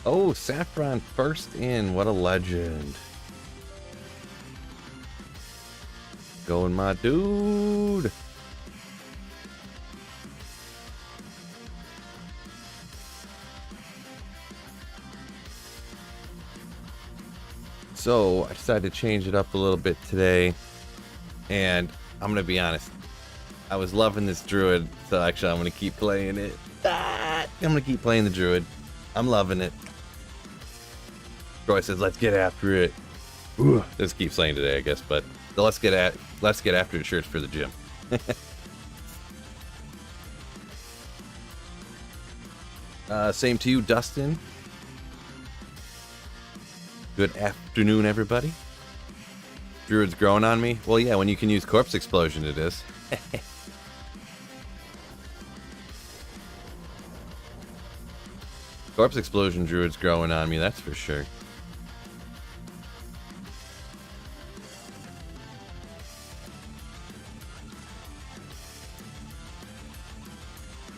Oh, Saffron first in. What a legend. Going, my dude. So I decided to change it up a little bit today, and I'm gonna be honest, I was loving this druid, so actually I'm gonna keep playing it. I'm gonna keep playing the druid. I'm loving it. Troy says, "Let's get after it." Ooh, this keeps saying today, I guess, but the let's get after it shirts for the gym. Same to you, Dustin. Good afternoon, everybody. Druid's growing on me. Well, yeah, when you can use corpse explosion, it is. Corpse explosion druid's growing on me, that's for sure.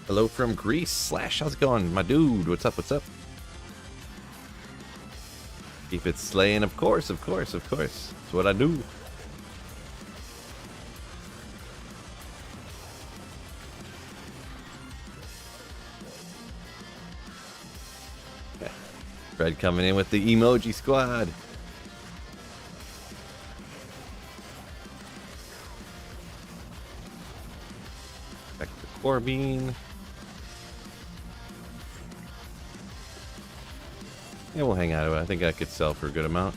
Hello from Greece. Slash, how's it going? My dude, what's up, what's up? Keep it slaying, of course, of course, of course. That's what I do. Fred coming in with the emoji squad. Back to Corbin. Yeah, we'll hang out of it. I think I could sell for a good amount.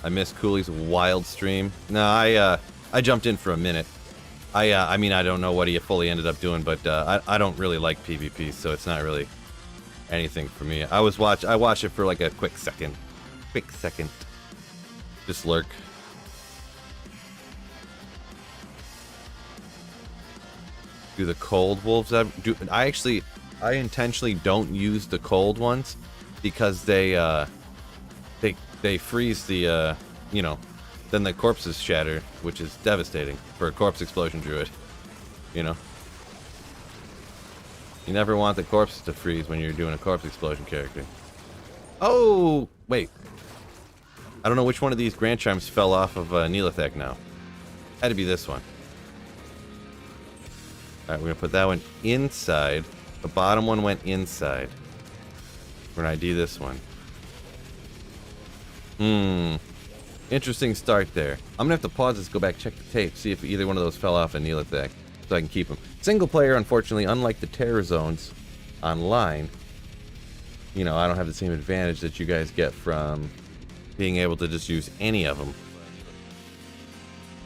I missed Cooley's wild stream. No, I jumped in for a minute. I mean, I don't know what he fully ended up doing, but I don't really like PvP, so it's not really anything for me. I watched it for like a quick second. Just lurk. Do the cold wolves do? I intentionally don't use the cold ones because they freeze the you know, then the corpses shatter, which is devastating for a corpse explosion druid. You know, you never want the corpses to freeze when you're doing a corpse explosion character. Oh wait, I don't know which one of these Grand Chimes fell off of Neolithek now. Had to be this one. Alright, we're going to put that one inside. The bottom one went inside. We're going to ID this one. Interesting start there. I'm going to have to pause this, go back, check the tape, see if either one of those fell off in Neolithek, so I can keep them. Single player, unfortunately, unlike the terror zones online, you know, I don't have the same advantage that you guys get from being able to just use any of them.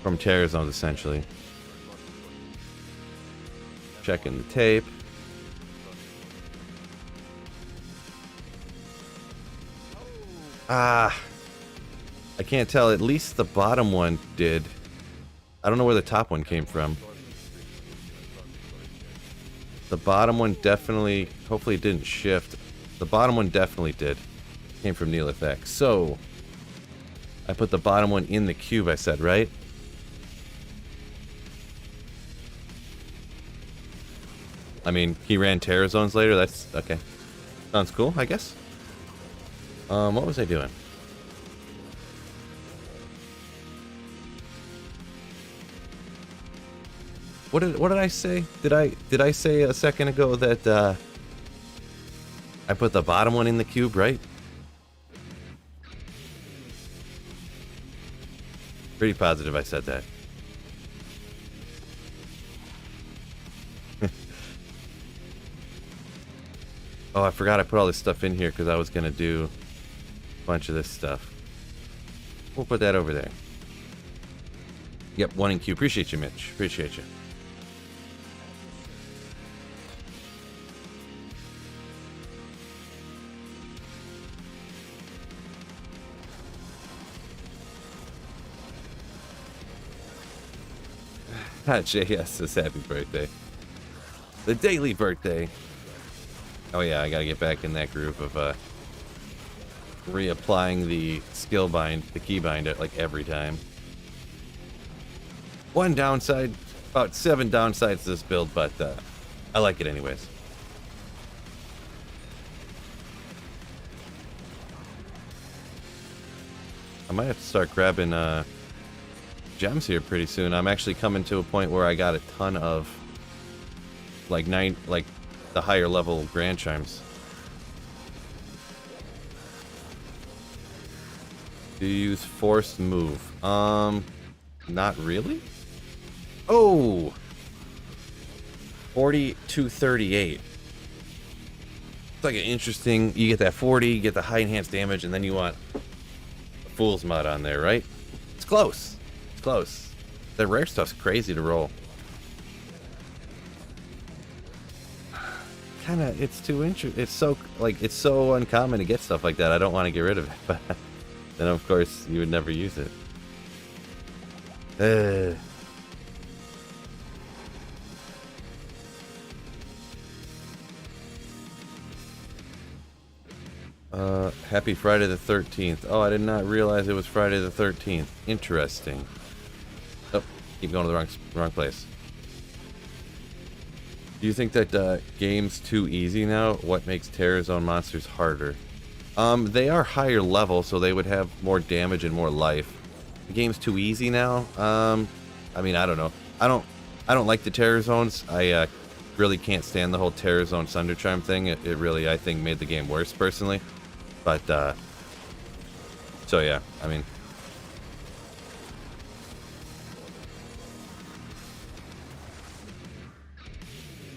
From terror zones, essentially. Checking the tape. I can't tell. At least the bottom one did. I don't know where the top one came from. The bottom one definitely, hopefully it didn't shift. The bottom one definitely did. Came from Neolithek. So, I put the bottom one in the cube, I said, right? I mean, he ran terror zones later. That's okay. Sounds cool, I guess. What was I doing? What did I say? Did I say a second ago that I put the bottom one in the cube, right? Pretty positive I said that. Oh, I forgot I put all this stuff in here because I was going to do a bunch of this stuff. We'll put that over there. Yep, one in queue. Appreciate you, Mitch. Appreciate you. JS says happy birthday. The daily birthday. Oh yeah, I gotta get back in that groove of reapplying the skill bind, the key bind like every time. One downside, about 7 downsides to this build, but I like it anyways. I might have to start grabbing gems here pretty soon. I'm actually coming to a point where I got a ton of like the higher level grand chimes. Do you use forced move? Not really. Oh, 40 to 38. It's like an interesting. You get that 40, you get the high enhanced damage, and then you want a fool's mod on there, right? It's close. It's close. The rare stuff's crazy to roll. Kinda, it's too interesting. It's so it's so uncommon to get stuff like that. I don't want to get rid of it, but then of course you would never use it. Happy Friday the 13th. Oh, I did not realize it was Friday the 13th. Interesting. Oh, keep going to the wrong place. Do you think that game's too easy now? What makes Terror Zone monsters harder? They are higher level, so they would have more damage and more life. The game's too easy now. I mean, I don't know. I don't like the Terror Zones. I really can't stand the whole Terror Zone Sunder Charm thing. It really, I think, made the game worse personally. But so yeah, I mean,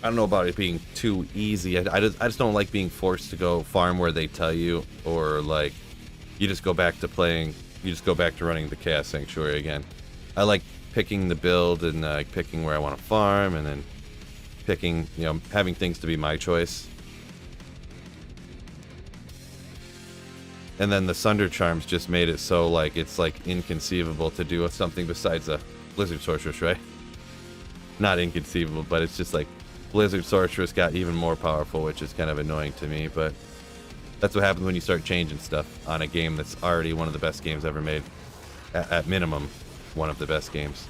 I don't know about it being too easy. I just don't like being forced to go farm where they tell you, or like you just go back to playing. You just go back to running the Chaos Sanctuary again. I like picking the build and picking where I want to farm, and then picking, you know, having things to be my choice. And then the Sunder Charms just made it so like it's like inconceivable to do something besides a Blizzard Sorceress, right? Not inconceivable, but it's just like Blizzard Sorceress got even more powerful, which is kind of annoying to me, but that's what happens when you start changing stuff on a game that's already one of the best games ever made. At minimum, one of the best games.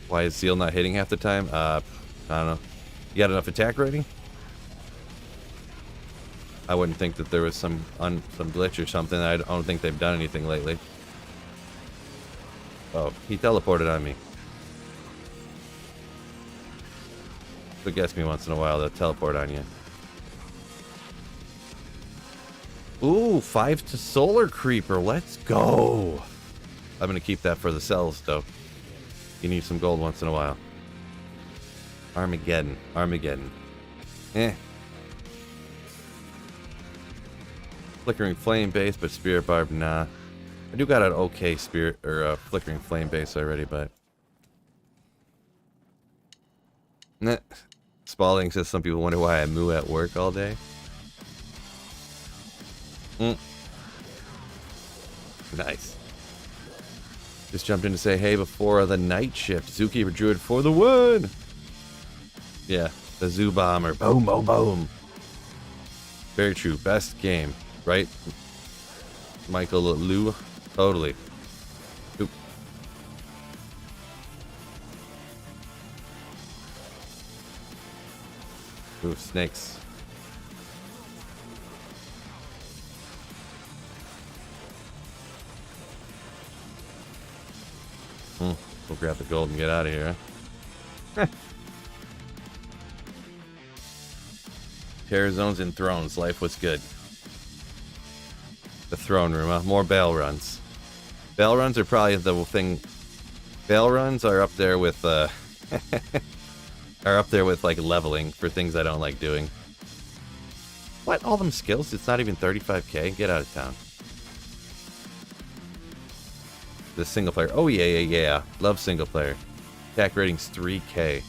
Why is Seal not hitting half the time? I don't know. You got enough attack rating? I wouldn't think that there was some glitch or something. I don't think they've done anything lately. Oh, he teleported on me. So guess me once in a while, they'll teleport on you. Ooh, 5 to Solar Creeper. Let's go. I'm going to keep that for the cells, though. You need some gold once in a while. Armageddon. Armageddon. Flickering Flame base, but Spirit Barb, nah. I do got an okay Spirit, or Flickering Flame base already, but... Nah. Spalding says some people wonder why I moo at work all day. Nice. Just jumped in to say hey before the night shift. Zookeeper Druid for the win! Yeah, the Zoo Bomber. Boom, boom, boom. Very true. Best game, right? Michael Lou? Totally. Oop. Ooh, snakes. We'll grab the gold and get out of here, huh? Terror Zones and Thrones. Life was good. The throne room, huh? More bail runs. Bail runs are probably the thing. Bail runs are up there with are up there with like leveling for things I don't like doing. What? All them skills? It's not even 35k? Get out of town. The single player. Oh yeah. Love single player. Attack rating's 3k.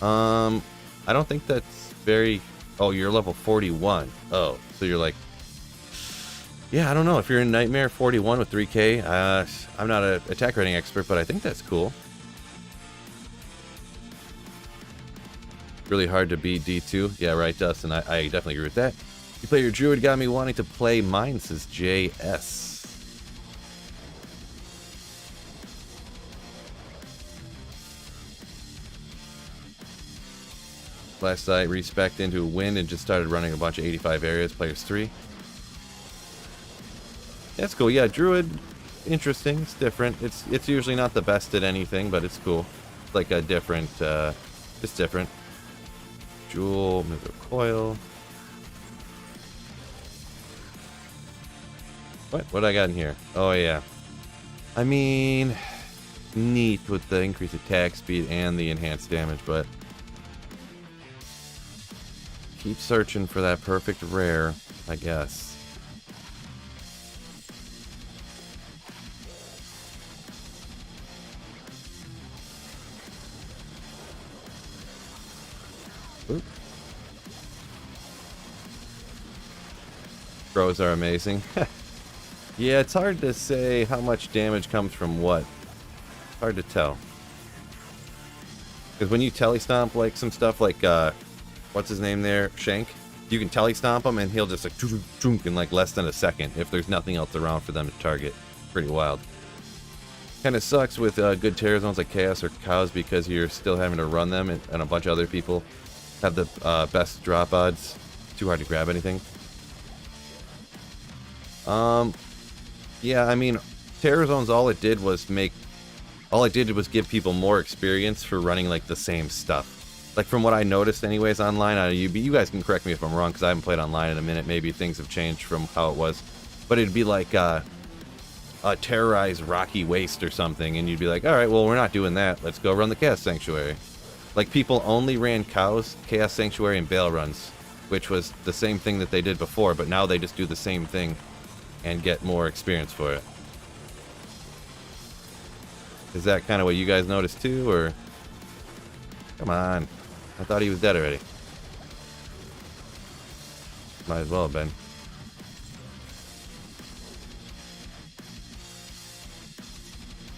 I don't think that's very... Oh, you're level 41. Oh, so you're like... Yeah, I don't know. If you're in Nightmare 41 with 3k, I'm not an attack rating expert, but I think that's cool. Really hard to beat D2. Yeah, right, Dustin. I definitely agree with that. You play your Druid got me wanting to play mine, says JS. Last night, respec'd into wind and just started running a bunch of 85 areas, players 3. That's cool. Yeah, Druid, interesting. It's different. It's usually not the best at anything, but it's cool. It's like a different, just different. Jewel, move a coil. What do I got in here? Oh, yeah. I mean, neat with the increased attack speed and the enhanced damage, but keep searching for that perfect rare, I guess. Oop. Throws are amazing. Yeah, it's hard to say how much damage comes from what. Hard to tell. Because when you telestomp like some stuff like what's his name there, Shank, you can telestomp him and he'll just like chunk in like less than a second if there's nothing else around for them to target. Pretty wild. Kind of sucks with good terror zones like Chaos or Cows because you're still having to run them and a bunch of other people have the best drop odds. Too hard to grab anything. Yeah, I mean, terror zones, all it did was give people more experience for running like the same stuff. Like from what I noticed anyways online, you guys can correct me if I'm wrong because I haven't played online in a minute. Maybe things have changed from how it was. But it'd be like a terrorized rocky waste or something, and you'd be like, alright, well, we're not doing that. Let's go run the Chaos Sanctuary. Like people only ran Cows, Chaos Sanctuary, and Bale runs, which was the same thing that they did before, but now they just do the same thing and get more experience for it. Is that kind of what you guys noticed too, or? Come on. I thought he was dead already. Might as well have been.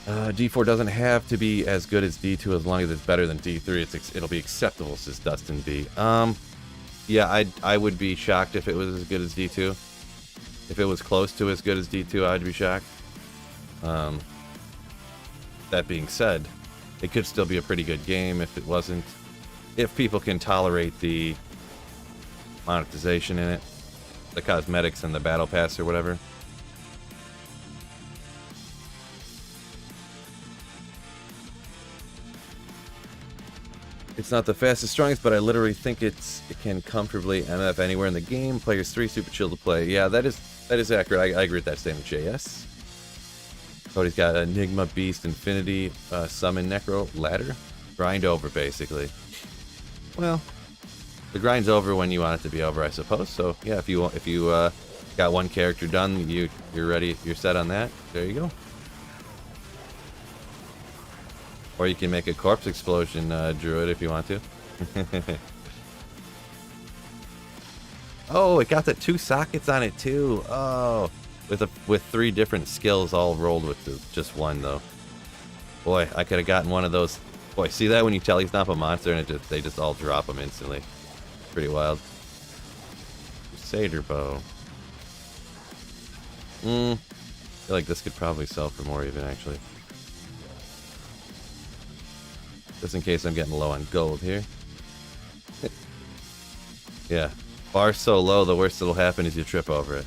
D4 doesn't have to be as good as D2 as long as it's better than D3. It'll be acceptable, says Dustin B. Yeah, I would be shocked if it was as good as D2. If it was close to as good as D2, I'd be shocked. That being said, it could still be a pretty good game if it wasn't. If people can tolerate the monetization in it, the cosmetics and the battle pass or whatever. It's not the fastest, strongest, but I literally think it can comfortably MF anywhere in the game. Players 3, super chill to play. Yeah, that is accurate. I agree with that statement, JS. Cody's got Enigma, Beast, Infinity, Summon, Necro, Ladder. Grind over, basically. Well, the grind's over when you want it to be over, I suppose. So, yeah, if you got one character done, you're ready, you're set on that. There you go. Or you can make a corpse explosion druid if you want to. Oh, it got the 2 sockets on it too. Oh, with 3 different skills all rolled with just one though. Boy, I could have gotten one of those. Boy, see that when you telestomp a monster and they just all drop them instantly. Pretty wild. Crusader bow. I feel like this could probably sell for more even actually. Just in case I'm getting low on gold here. Yeah. Bar so low, the worst that'll happen is you trip over it.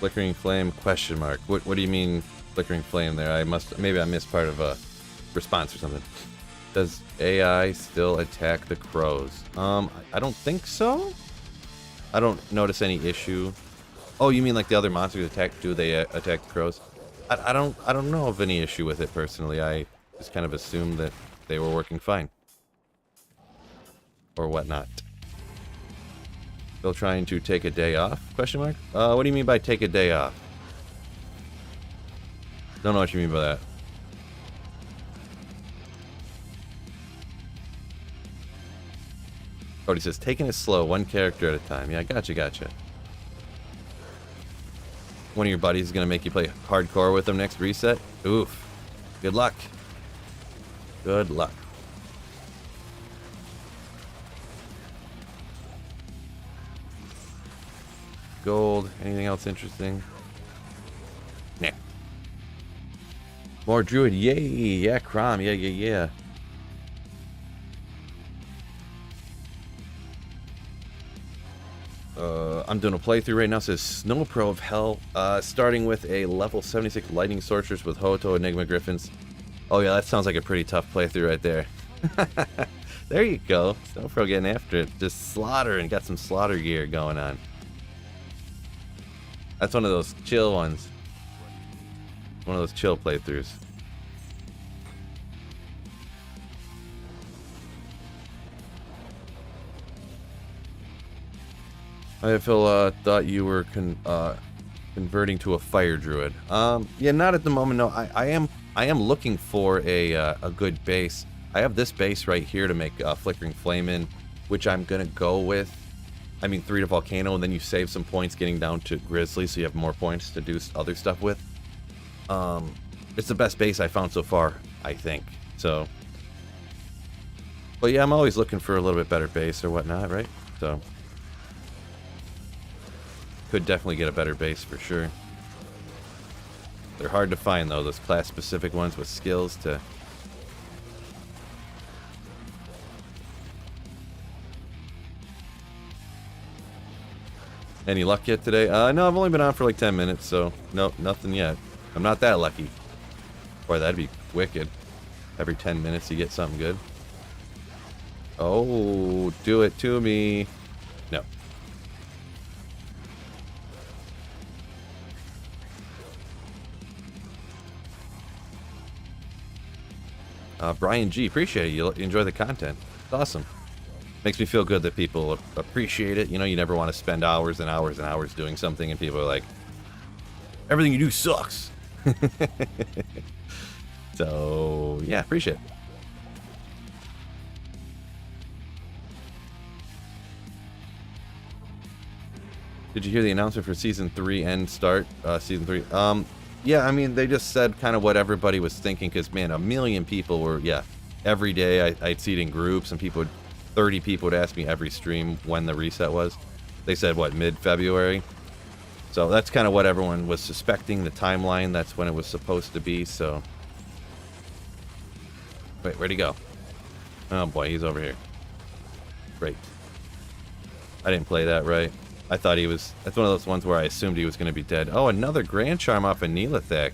Flickering flame, question mark. What do you mean flickering flame there? Maybe I missed part of a response or something. Does AI still attack the crows? I don't think so. I don't notice any issue. Oh, you mean like the other monsters attack? Do they attack the crows? I don't know of any issue with it personally. I just kind of assumed that they were working fine. Or whatnot. Still trying to take a day off? Question mark? What do you mean by take a day off? Don't know what you mean by that. Cody says, taking it slow, one character at a time. Yeah, gotcha. One of your buddies is going to make you play hardcore with them next reset? Oof. Good luck. Good luck. gold. Anything else interesting? Nah. More druid. Yay. Yeah, Crom. Yeah. I'm doing a playthrough right now. It says Snow Pro of Hell. Starting with a level 76 Lightning Sorceress with Hoto Enigma Griffins. Oh yeah, that sounds like a pretty tough playthrough right there. There you go. Snow Pro getting after it. Just slaughtering. Got some slaughter gear going on. That's one of those chill ones. One of those chill playthroughs. I feel thought you were converting to a fire druid. Yeah, not at the moment. No, I am looking for a good base. I have this base right here to make Flickering Flame in, which I'm gonna go with. I mean, 3 to Volcano, and then you save some points getting down to Grizzly, so you have more points to do other stuff with. It's the best base I found so far, I think. So, but yeah, I'm always looking for a little bit better base or whatnot, right? So. Could definitely get a better base for sure. They're hard to find though, those class specific ones with skills to... Any luck yet today? No, I've only been on for like 10 minutes, so no, nothing yet. I'm not that lucky. Boy, that'd be wicked. Every 10 minutes you get something good. Oh, do it to me. No. Brian G, appreciate it. You enjoy the content. It's awesome. Makes me feel good that people appreciate it. You know, you never want to spend hours and hours and hours doing something and people are like, everything you do sucks. So, yeah, appreciate it. Did you hear the announcement for Season 3 and start? Season 3? Yeah, I mean, they just said kind of what everybody was thinking, because, man, 1 million people were, yeah, every day I'd see it in groups, and 30 people would ask me every stream when the reset was. They said, what, mid-February? So that's kind of what everyone was suspecting, the timeline, that's when it was supposed to be, so... Wait, where'd he go? Oh boy, he's over here. Great. I didn't play that right. I thought he was... That's one of those ones where I assumed he was going to be dead. Oh, another Grand Charm off of Neelathek.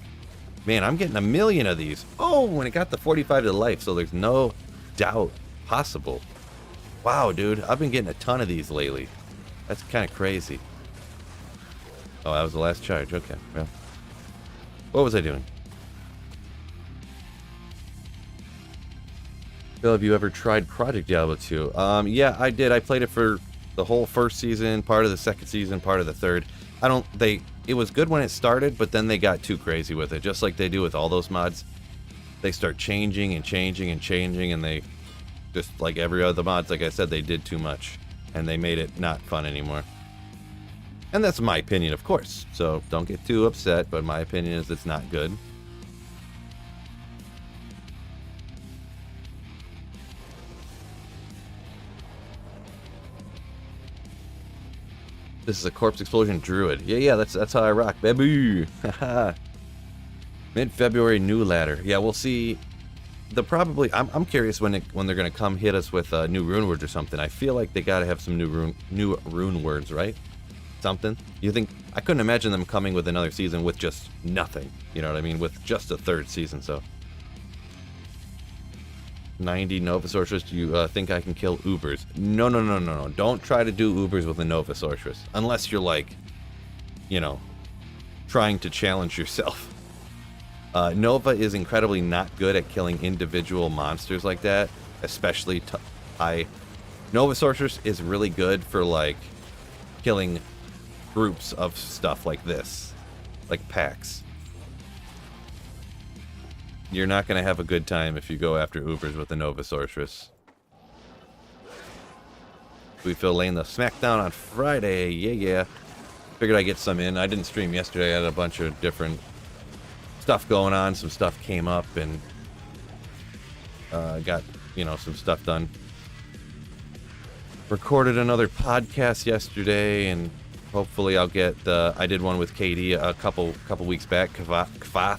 Man, I'm getting 1 million of these. Oh, when it got the 45 to life, so there's no doubt possible. Wow, dude. I've been getting a ton of these lately. That's kind of crazy. Oh, that was the last charge. Okay, well. What was I doing? Bill, have you ever tried Project Diablo 2? Yeah, I did. I played it for the whole first season, part of the second season, part of the third. It was good when it started, but then they got too crazy with it, just like they do with all those mods. They start changing and changing and changing, and they, just like every other mods, like I said, they did too much, and they made it not fun anymore. And that's my opinion, of course, so don't get too upset, but my opinion is it's not good. This is a corpse explosion druid. Yeah, that's how I rock, baby. Mid-February new ladder. Yeah, we'll see. I'm curious when they're gonna come hit us with new rune words or something. I feel like they gotta have some new rune words, right? Something. You think? I couldn't imagine them coming with another season with just nothing. You know what I mean? With just a third season. So 90 Nova Sorceress. Do you think I can kill Ubers? No. Don't try to do Ubers with a Nova Sorceress. Unless you're like, you know, trying to challenge yourself. Nova is incredibly not good at killing individual monsters like that. Especially high. Nova Sorceress is really good for like killing groups of stuff like this. Like packs. You're not going to have a good time if you go after Ubers with the Nova Sorceress. We feel laying the Smackdown on Friday. Yeah. Figured I'd get some in. I didn't stream yesterday. I had a bunch of different stuff going on. Some stuff came up and got, some stuff done. Recorded another podcast yesterday and a Hopefully I'll get the... I did one with Katie a couple weeks back. Kvath.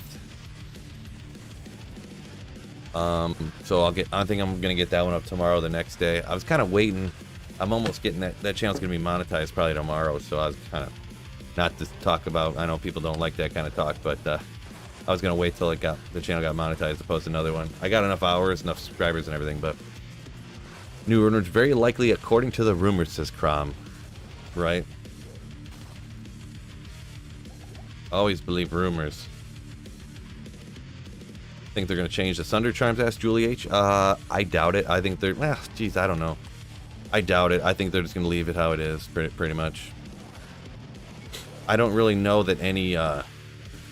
So I think I'm gonna get that one up tomorrow, the next day. I was kind of waiting. I'm almost getting that channel's gonna be monetized probably tomorrow, so I was kind of, not to talk about, I know people don't like that kind of talk, but I was gonna wait till the channel got monetized to post another one. I got enough hours, enough subscribers and everything, but new owners very likely according to the rumors, says Crom. Right? Always believe rumors. Think they're going to change the Sunder Charms, asked Julie H. I doubt it. I think they're... Well, geez, I don't know. I doubt it. I think they're just going to leave it how it is, pretty much. I don't really know that any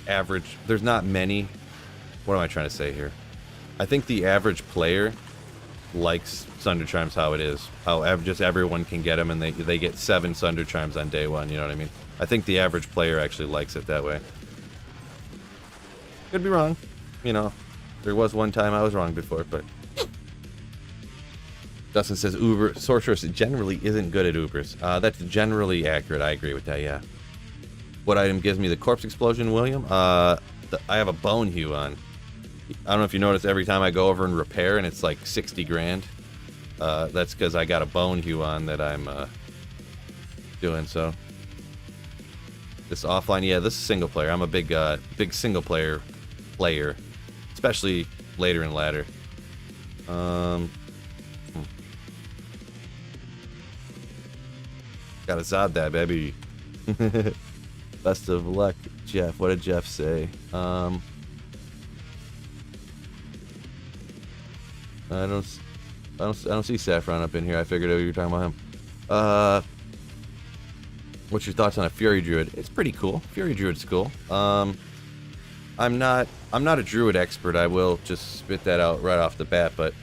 average... There's not many... What am I trying to say here? I think the average player likes Sunder Charms how it is. How just everyone can get them, and they get 7 Sunder Charms on day 1, you know what I mean? I think the average player actually likes it that way. Could be wrong. You know, there was one time I was wrong before, but... Dustin says Uber Sorceress generally isn't good at Ubers. That's generally accurate. I agree with that, yeah. What item gives me the corpse explosion, William? I have a bone hue on. I don't know if you notice every time I go over and repair and it's like 60 grand. That's because I got a bone hue on that I'm doing, so... This offline, yeah, this is single player. I'm a big single player, especially later in ladder. Got a Zod that, baby. Best of luck, Jeff. What did Jeff say? I don't see Saffron up in here. I figured out you were talking about him. What's your thoughts on a Fury Druid? It's pretty cool. Fury Druid's cool. I'm not a Druid expert. I will just spit that out right off the bat. But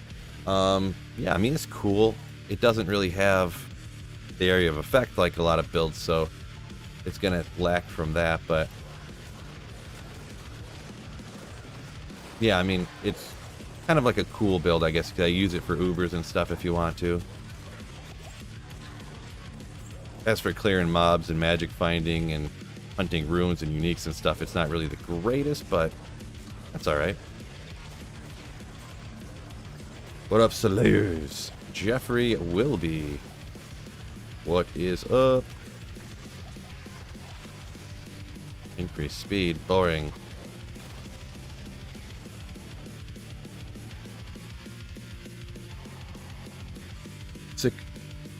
yeah, I mean, it's cool. It doesn't really have the area of effect like a lot of builds, so it's gonna lack from that. But yeah, I mean, it's kind of like a cool build, I guess, because I use it for Ubers and stuff if you want to. As for clearing mobs and magic finding and hunting runes and uniques and stuff, it's not really the greatest, but that's alright. What up, Slayers? Jeffrey Wilby. What is up? Increased speed. Boring.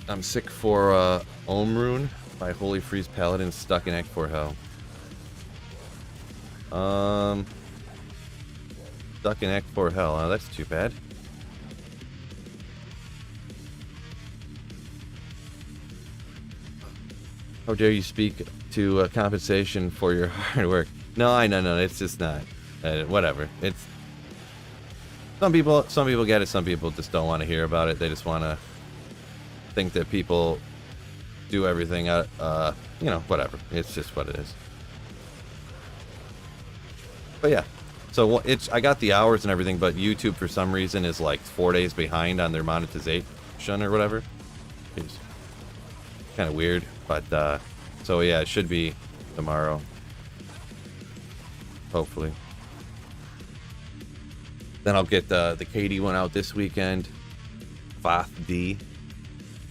I'm sick for Omrune by Holy Freeze Paladin stuck in Act 4 Hell. Stuck in Act 4 Hell. Oh, that's too bad. How dare you speak to compensation for your hard work? No, it's just not. Whatever. It's some people get it. Some people just don't want to hear about it. They just want to think that people do everything you know, whatever. It's just what it is. But yeah, so I got the hours and everything, but YouTube for some reason is like 4 days behind on their monetization or whatever. It's kind of weird, but so yeah, it should be tomorrow, hopefully. Then I'll get the KD one out this weekend, Fath D.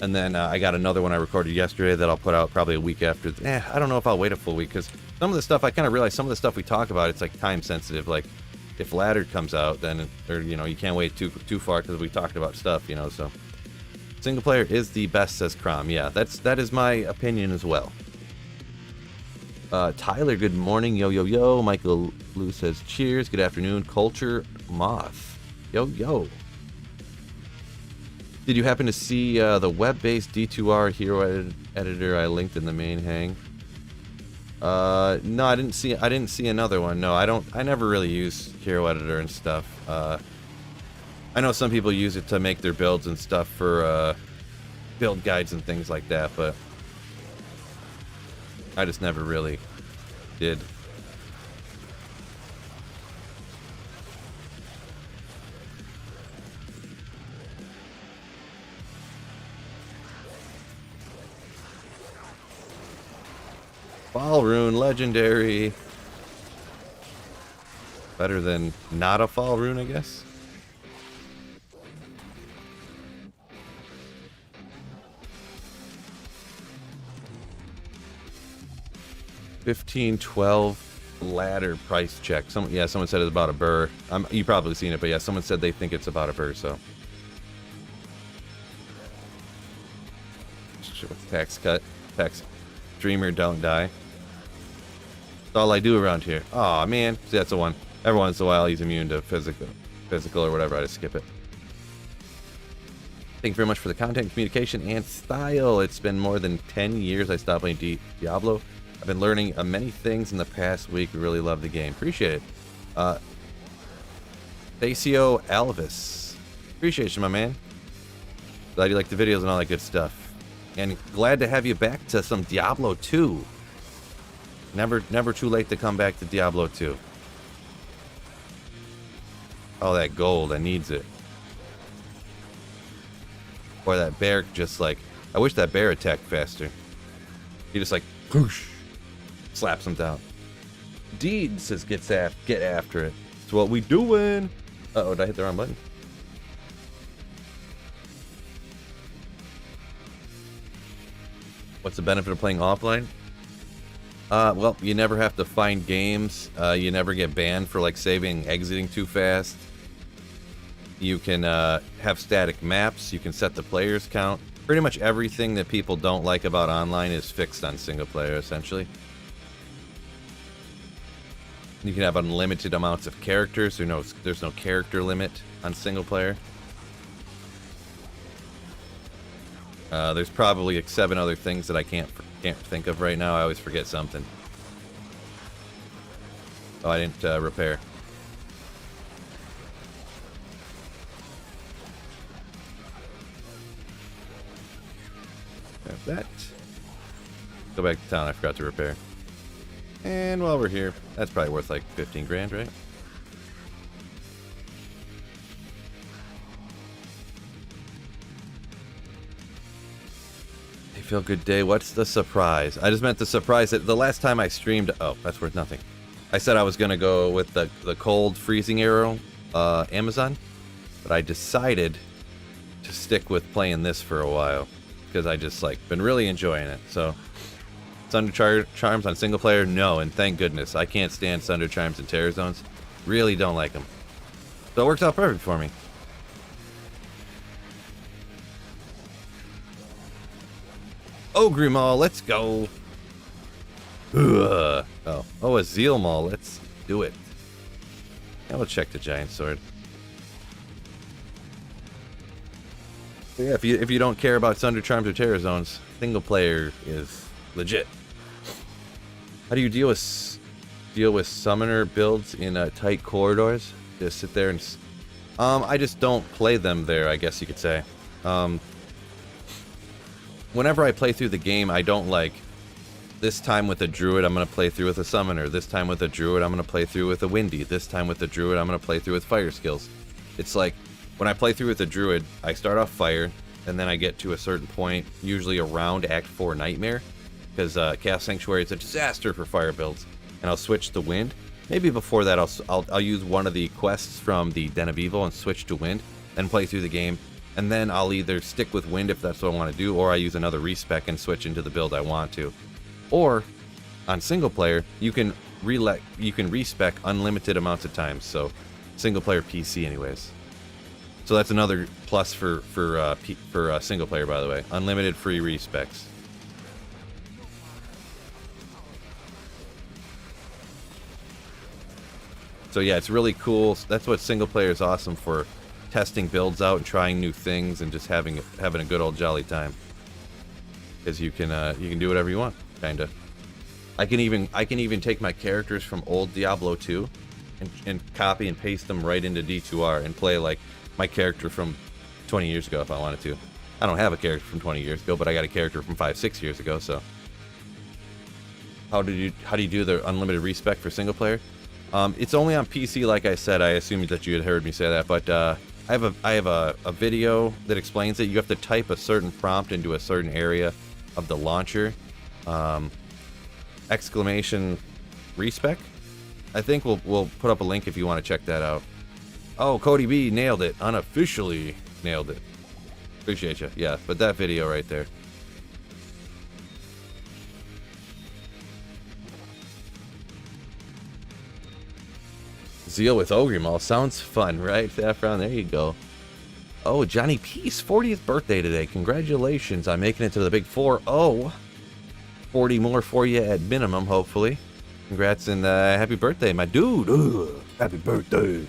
And then I got another one I recorded yesterday that I'll put out probably a week after. I don't know if I'll wait a full week, because some of the stuff, I kind of realized some of the stuff we talk about, it's like time sensitive. Like if Ladder comes out, then, or you know, you can't wait too far because we talked about stuff, you know. So single player is the best, says Crom. Yeah, that is my opinion as well. Tyler, good morning. Yo. Michael Lou says cheers. Good afternoon. Culture Moth. Yo. Did you happen to see the web-based D2R hero editor I linked in the main hang? No, I didn't see another one. No, I never really use hero editor and stuff. I know some people use it to make their builds and stuff for build guides and things like that, but I just never really did. Fall rune, legendary. Better than not a fall rune, I guess. $15.12 ladder price check. Someone said it's about a burr. You probably seen it, but yeah, someone said they think it's about a burr. So, what's tax cut? Tax streamer don't die. That's all I do around here. Aw, man. See, that's the one. Every once in a while, he's immune to physical or whatever. I just skip it. Thank you very much for the content, communication, and style. It's been more than 10 years I stopped playing Diablo. I've been learning many things in the past week. We really love the game. Appreciate it. Thacio Alvis. Appreciate you, my man. Glad you like the videos and all that good stuff. And glad to have you back to some Diablo 2. Never too late to come back to Diablo 2. Oh, that gold. I needs it. Boy, that bear just like... I wish that bear attacked faster. He just like... Whoosh. Slaps him down. Deed says get after it. It's what we doing. Uh-oh, did I hit the wrong button? What's the benefit of playing offline? Well, you never have to find games. You never get banned for like saving, exiting too fast. You can have static maps. You can set the players count. Pretty much everything that people don't like about online is fixed on single player, essentially. You can have unlimited amounts of characters. There's no character limit on single player. There's probably like 7 other things that I can't think of right now. I always forget something. Oh, I didn't repair. Grab that. Go back to town. I forgot to repair. And while we're here, that's probably worth like 15 grand, right? Hey, feel good day. What's the surprise? I just meant the surprise that the last time I streamed. Oh, that's worth nothing. I said I was gonna go with the cold freezing arrow, Amazon, but I decided to stick with playing this for a while because I just like been really enjoying it. So. Sunder Charms on single player? No, and thank goodness. I can't stand Sunder Charms and Terror Zones. Really don't like them. So it works out perfect for me. Ogre Mall, let's go. Ugh. Oh, a Zeal Mall. Let's do it. Now we'll check the Giant Sword. So yeah, if you don't care about Sunder Charms or Terror Zones, single player is legit. How do you deal with summoner builds in tight corridors? Just sit there and... I just don't play them there, I guess you could say. Whenever I play through the game, I don't like... This time with a druid, I'm going to play through with a summoner. This time with a druid, I'm going to play through with a windy. This time with a druid, I'm going to play through with fire skills. It's like, when I play through with a druid, I start off fire, and then I get to a certain point, usually around Act 4 Nightmare. Because Chaos Sanctuary is a disaster for fire builds, and I'll switch to wind. Maybe before that, I'll use one of the quests from the Den of Evil and switch to wind, then play through the game, and then I'll either stick with wind if that's what I want to do, or I use another respec and switch into the build I want to. Or on single player, you can respec unlimited amounts of times. So single player PC, anyways. So that's another plus for single player, by the way. Unlimited free respecs. So yeah, it's really cool. That's what single player is awesome for, testing builds out and trying new things and just having a good old jolly time. Because you can do whatever you want, kinda. I can even take my characters from old Diablo 2 and copy and paste them right into D2R and play like my character from 20 years ago if I wanted to. I don't have a character from 20 years ago, but I got a character from 5-6 years ago. So how do you do the unlimited respec for single player? It's only on PC, like I said. I assumed that you had heard me say that, but I have a video that explains it. You have to type a certain prompt into a certain area of the launcher, and exclamation respec. I think we'll put up a link if you want to check that out. Oh, Cody B nailed it. Unofficially nailed it. Appreciate you. Yeah, but that video right there. Zeal with Ogre Mall. Sounds fun, right, Saffron? There you go. Oh, Johnny Peace, 40th birthday today. Congratulations on making it to the big 4-0. 40 more for you at minimum, hopefully. Congrats and happy birthday, my dude. Ugh, happy birthday.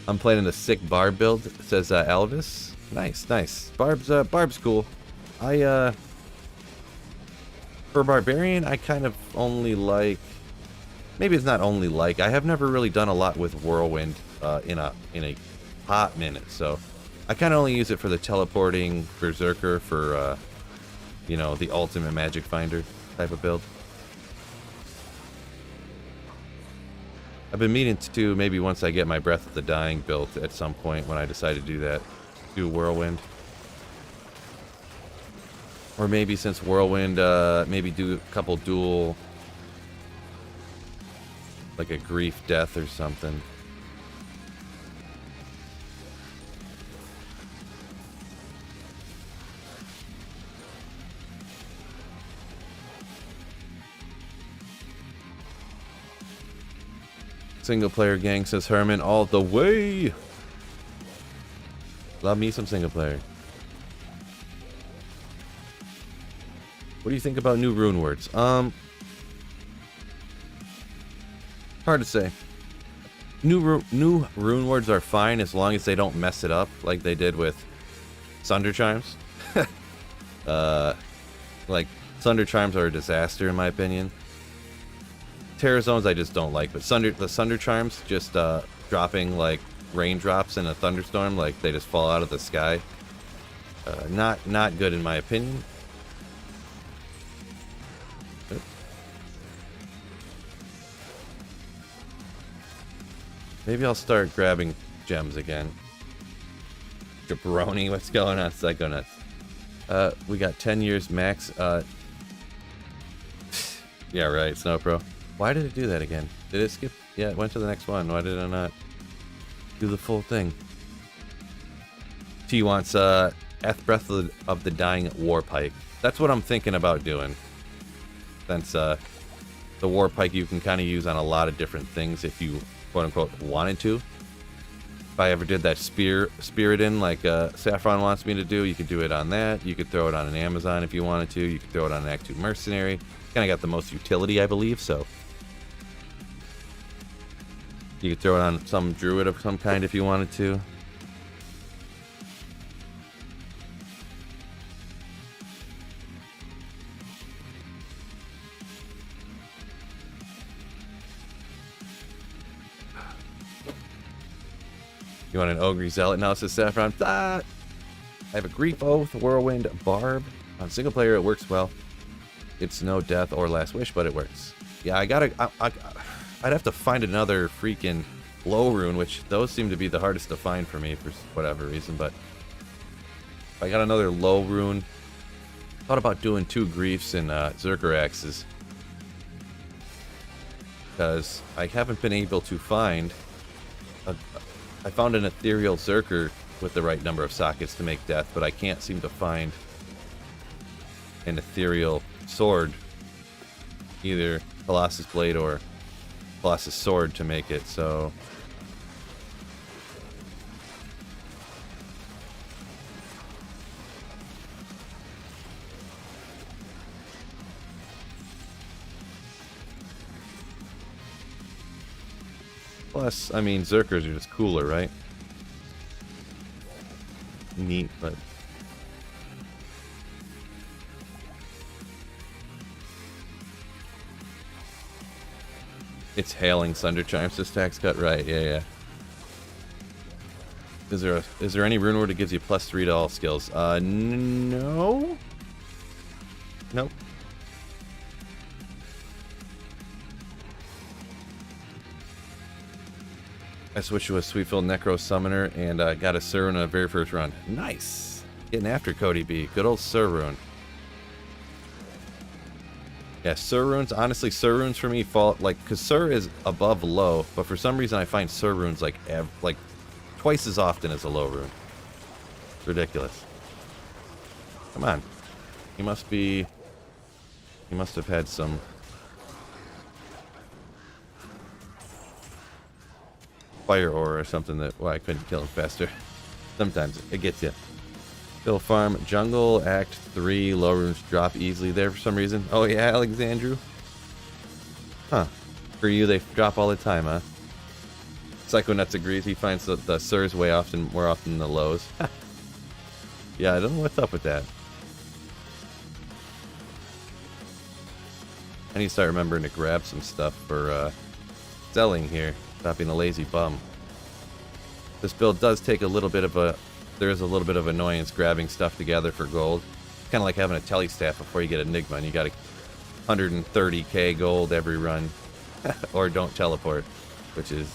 I'm playing a sick barb build, says Elvis. Nice, nice. Barb's cool. For Barbarian, I kind of only like... Maybe it's not only like... I have never really done a lot with Whirlwind in a hot minute, so... I kind of only use it for the teleporting Berserker for, you know, the ultimate magic finder type of build. I've been meaning to, maybe once I get my Breath of the Dying built at some point when I decide to do that, do Whirlwind. Or maybe since Whirlwind, maybe do a couple dual, like a Grief Death or something. Single player gang, says Herman, all the way. Love me some single player. What do you think about new rune words? Hard to say. New rune words are fine as long as they don't mess it up like they did with Sunder Chimes. Like Sunder Chimes are a disaster in my opinion. Terror Zones I just don't like, but the Sunder Charms just dropping like raindrops in a thunderstorm, like they just fall out of the sky. Not good in my opinion. Maybe I'll start grabbing gems again. Jabroni, what's going on? Psycho Nuts. We got 10 years max. Yeah, right, Snow Pro. Why did it do that again? Did it skip? Yeah, it went to the next one. Why did I not do the full thing? T wants Breath of the Dying War Pike. That's what I'm thinking about doing. Since the War Pike you can kind of use on a lot of different things if you quote unquote wanted to. If I ever did that spirit in like Saffron wants me to do, you could do it on that. You could throw it on an Amazon if you wanted to. You could throw it on an Act 2 Mercenary. Kind of got the most utility, I believe, so. You could throw it on some druid of some kind if you wanted to. You want an Ogre Zealot now, says Saffron. Ah! I have a Grief Oath, Whirlwind, Barb. On single player, it works well. It's no death or last wish, but it works. Yeah, I'd have to find another freaking low rune, which those seem to be the hardest to find for me for whatever reason, but if I got another low rune, thought about doing 2 Griefs and Zerker Axes. Because I haven't been able to find I found an ethereal Zerker with the right number of sockets to make death, but I can't seem to find an ethereal sword, either Colossus Blade or Colossus Sword to make it, so plus, I mean, Zerkers are just cooler, right? Neat, but it's hailing Sunder Chimes to stacks cut, right? Yeah. Is there any rune word that gives you +3 to all skills? No. Nope. I switched to a Sweetfield Necro Summoner and got a Sir in a very first run. Nice! Getting after Cody B. Good old Sir rune. Yeah, Sur runes, honestly, Sur runes for me fall, like, because Sur is above low, but for some reason I find Sur runes, like twice as often as a low rune. It's ridiculous. Come on. He must have had some... fire aura or something that, well, I couldn't kill him faster. Sometimes it gets you. Hill farm, jungle, act 3, low runes drop easily there for some reason. Oh yeah, Alexandru? Huh. For you, they drop all the time, huh? Psychonuts agrees, he finds the Surs more often than the lows. Yeah, I don't know what's up with that. I need to start remembering to grab some stuff for selling here. Stop being a lazy bum. This build does take a little bit of a... There is a little bit of annoyance grabbing stuff together for gold. It's kind of like having a telestaff before you get Enigma, and you got 130k gold every run. Or don't teleport, which is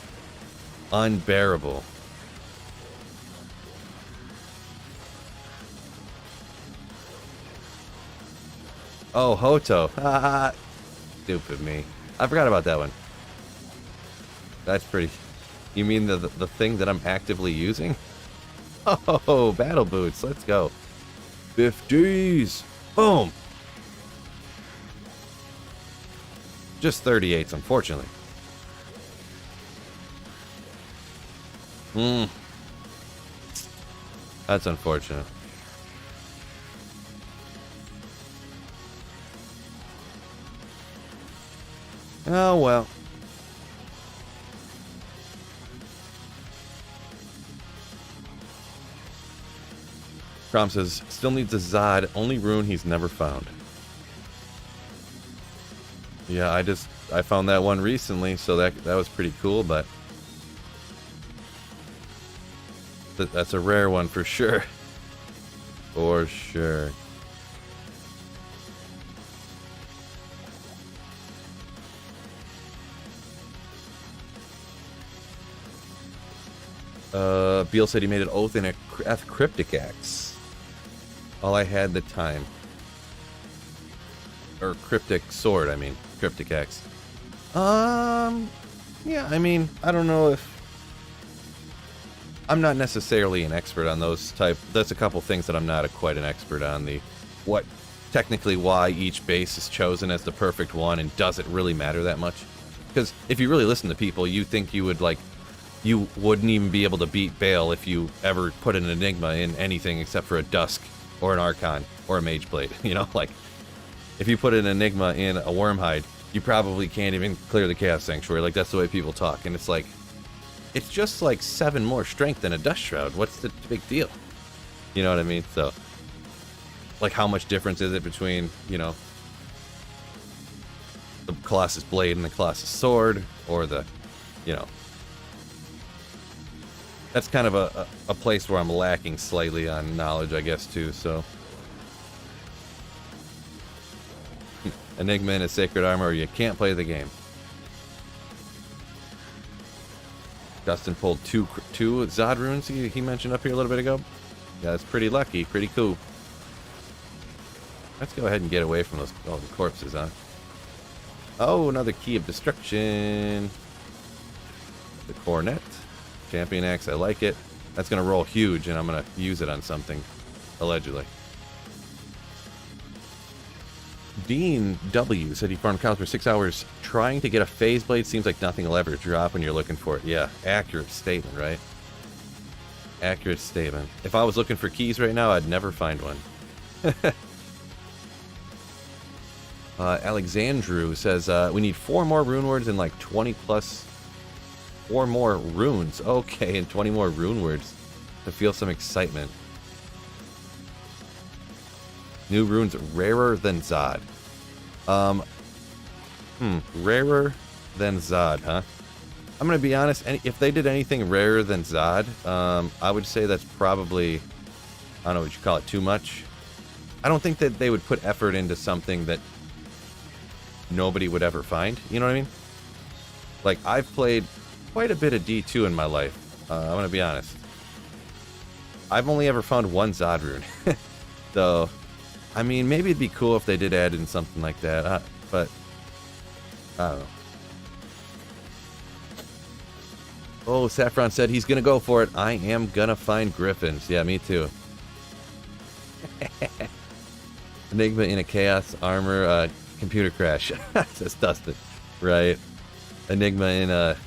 unbearable. Oh, Hoto. Stupid me. I forgot about that one. That's pretty... You mean the thing that I'm actively using? Oh, battle boots. Let's go. 50s. Boom. Just 38s, unfortunately. That's unfortunate. Oh, well. Crom says, still needs a Zod, only rune he's never found. Yeah, I found that one recently, so that was pretty cool, but that's a rare one for sure. For sure. Beal said he made an oath in a cryptic axe. All I had the time. Or cryptic sword, I mean. Cryptic axe. Yeah, I mean, I don't know if... I'm not necessarily an expert on those type... That's a couple things that I'm not quite an expert on. Technically why each base is chosen as the perfect one, and does it really matter that much? Because if you really listen to people, you think you would, like... You wouldn't even be able to beat Bale if you ever put an Enigma in anything except for a Dusk, or an Archon, or a Mageblade. You know, like... If you put an Enigma in a Wormhide, you probably can't even clear the Chaos Sanctuary. Like, that's the way people talk. And it's like... It's just like 7 more strength than a Dust Shroud. What's the big deal? You know what I mean? So... Like, how much difference is it between, you know... the Colossus Blade and the Colossus Sword, or the... You know... That's kind of a place where I'm lacking slightly on knowledge, I guess, too, so... Enigma in a Sacred Armor, or you can't play the game. Dustin pulled two Zod runes he mentioned up here a little bit ago. Yeah, that's pretty lucky, pretty cool. Let's go ahead and get away from all the corpses, huh? Oh, another Key of Destruction. The Cornet. Champion Axe, I like it. That's going to roll huge, and I'm going to use it on something. Allegedly. Dean W. said he farmed cows for 6 hours trying to get a Phase Blade. Seems like nothing will ever drop when you're looking for it. Yeah, accurate statement, right? Accurate statement. If I was looking for keys right now, I'd never find one. Alexandru says, we need 4 more rune words and like 20 plus 4 more runes. Okay, and 20 more rune words to feel some excitement. New runes rarer than Zod. Rarer than Zod, huh? I'm gonna be honest, if they did anything rarer than Zod, I would say that's probably, I don't know what you call it, too much. I don't think that they would put effort into something that nobody would ever find, you know what I mean? Like, I've played quite a bit of D2 in my life, I'm gonna be honest. I've only ever found 1 Zod rune. So, I mean, maybe it'd be cool if they did add in something like that. But I don't know. Oh, Saffron said he's gonna go for it. I am gonna find griffins. Yeah, me too. Enigma in a chaos armor computer crash. Says Dustin. Right. Enigma in a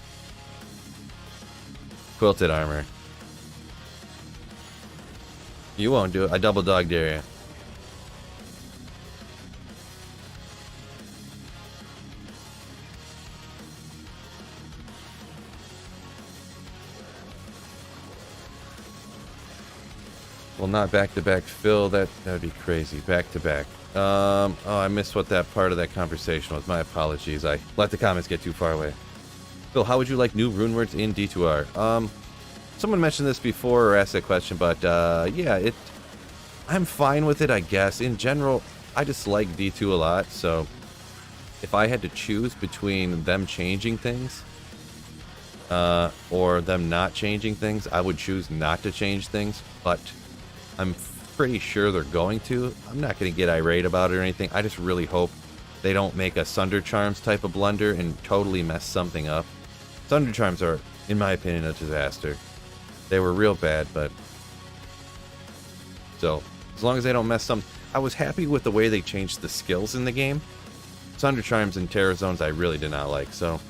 quilted armor. You won't do it. I double dog dare you. Well, not back-to-back Phil. That would be crazy. Back-to-back. Oh, I missed what that part of that conversation was. My apologies. I let the comments get too far away. Phil, how would you like new rune words in D2R? Someone mentioned this before or asked that question, but yeah, I'm fine with it, I guess. In general, I just like D2 a lot, so if I had to choose between them changing things or them not changing things, I would choose not to change things, but I'm pretty sure they're going to. I'm not going to get irate about it or anything. I just really hope they don't make a Sunder Charms type of blunder and totally mess something up. Sunder Charms are, in my opinion, a disaster. They were real bad, but... So, as long as they don't mess some... I was happy with the way they changed the skills in the game. Sunder Charms and Terror Zones I really did not like, so...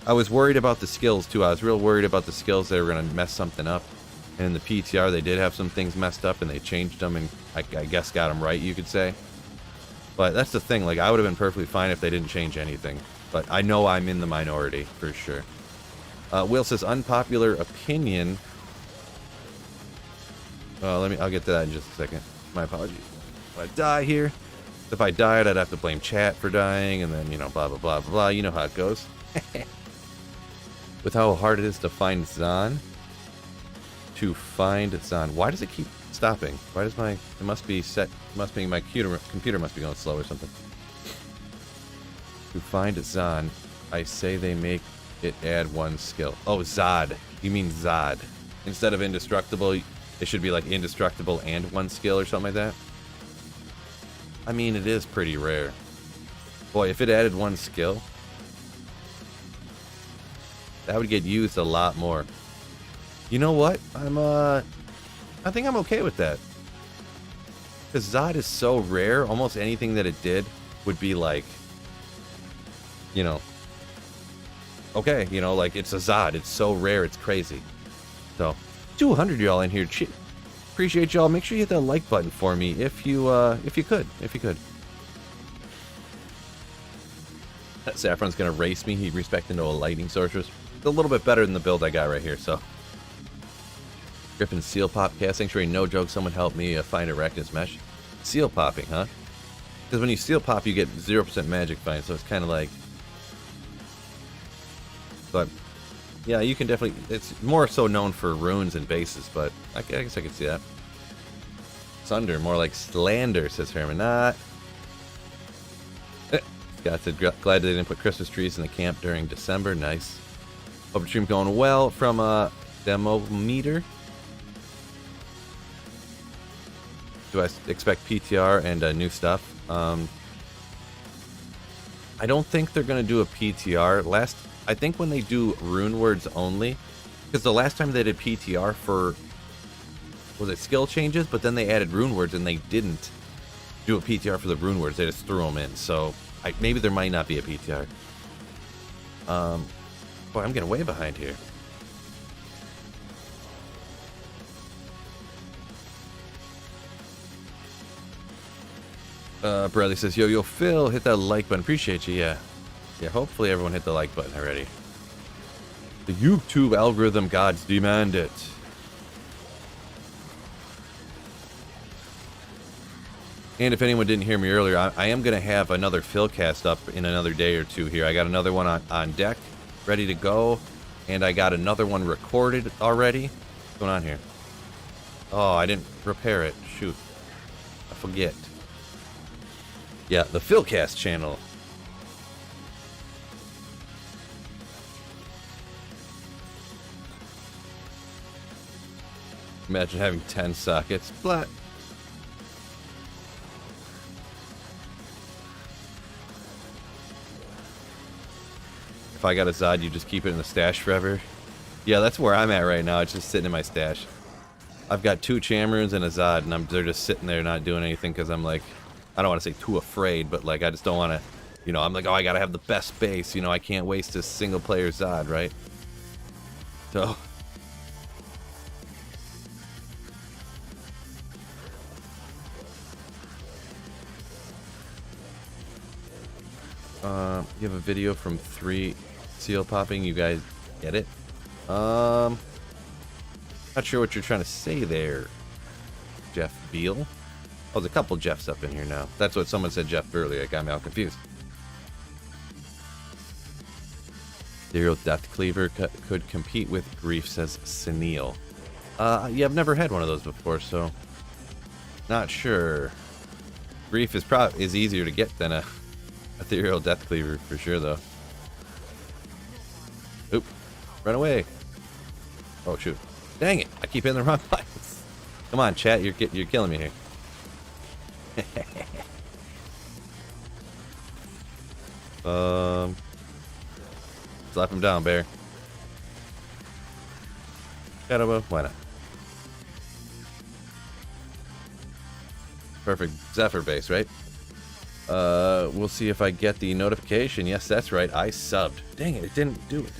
I was worried about the skills, too. I was real worried about the skills. They were going to mess something up. And in the PTR, they did have some things messed up, and they changed them, and I guess got them right, you could say. But that's the thing. Like, I would have been perfectly fine if they didn't change anything. But I know I'm in the minority, for sure. Will says, unpopular opinion. I'll get to that in just a second. My apologies. If I die here, if I died, I'd have to blame chat for dying, and then, you know, blah, blah, blah, blah, blah. You know how it goes. With how hard it is to find Zahn. Why does it keep stopping? Why does it must be my computer must be going slow or something. To find Zahn, I say they make it add one skill. Oh, Zod. You mean Zod. Instead of indestructible, it should be like indestructible and one skill or something like that. I mean, it is pretty rare. Boy, if it added one skill, that would get used a lot more. You know what? I think I'm okay with that. Because Zod is so rare, almost anything that it did would be like, you know, okay, you know, like it's a Zod. It's so rare, it's crazy. So, 200 y'all in here. Appreciate y'all. Make sure you hit that like button for me if you could. Saffron's gonna race me. He respec into a lightning sorceress. It's a little bit better than the build I got right here, so. Griffin seal pop cast sanctuary, no joke. Someone help me find Arachnus mesh. Seal popping, huh? Because when you seal pop, you get 0% magic find, so it's kind of like. But yeah, you can definitely. It's more so known for runes and bases, but I guess I could see that. Sunder, more like slander, says Herman. Not. Scott said, glad they didn't put Christmas trees in the camp during December. Nice. Hope the stream going well from Demo Meter. Do I expect PTR and new stuff? I don't think they're going to do a PTR. I think when they do rune words only, because the last time they did PTR for, was it skill changes? But then they added rune words and they didn't do a PTR for the rune words. They just threw them in. So maybe there might not be a PTR. Boy, I'm getting way behind here. Bradley says, yo, Phil, hit that like button. Appreciate you, yeah. Yeah, hopefully everyone hit the like button already. The YouTube algorithm gods demand it. And if anyone didn't hear me earlier, I am going to have another Philcast up in another day or two here. I got another one on deck, ready to go. And I got another one recorded already. What's going on here? Oh, I didn't repair it. Shoot. I forget. Yeah, the Philcast channel. Imagine having 10 sockets. Blah. I got a Zod, you just keep it in the stash forever? Yeah, that's where I'm at right now. It's just sitting in my stash. I've got 2 Chamroons and a Zod, and they're just sitting there not doing anything because I'm like, I don't want to say too afraid, but like I just don't want to, you know, I'm like, oh, I gotta have the best base. You know, I can't waste a single player Zod, right? So. You have a video from 3 seal popping. You guys get it? Not sure what you're trying to say there, Jeff Beal. Oh, there's a couple Jeffs up in here now. That's what someone said Jeff earlier. It got me all confused. Ethereal Death Cleaver could compete with Grief, says Sunil. Yeah, I've never had one of those before, so not sure. Grief is easier to get than a Ethereal Death Cleaver for sure, though. Oop! Run away! Oh shoot! Dang it! I keep hitting the wrong buttons. Come on, chat! You're killing me here. Slap him down, bear. Shadow, why not? Perfect Zephyr base, right? We'll see if I get the notification. Yes, that's right. I subbed. Dang it, it didn't do it.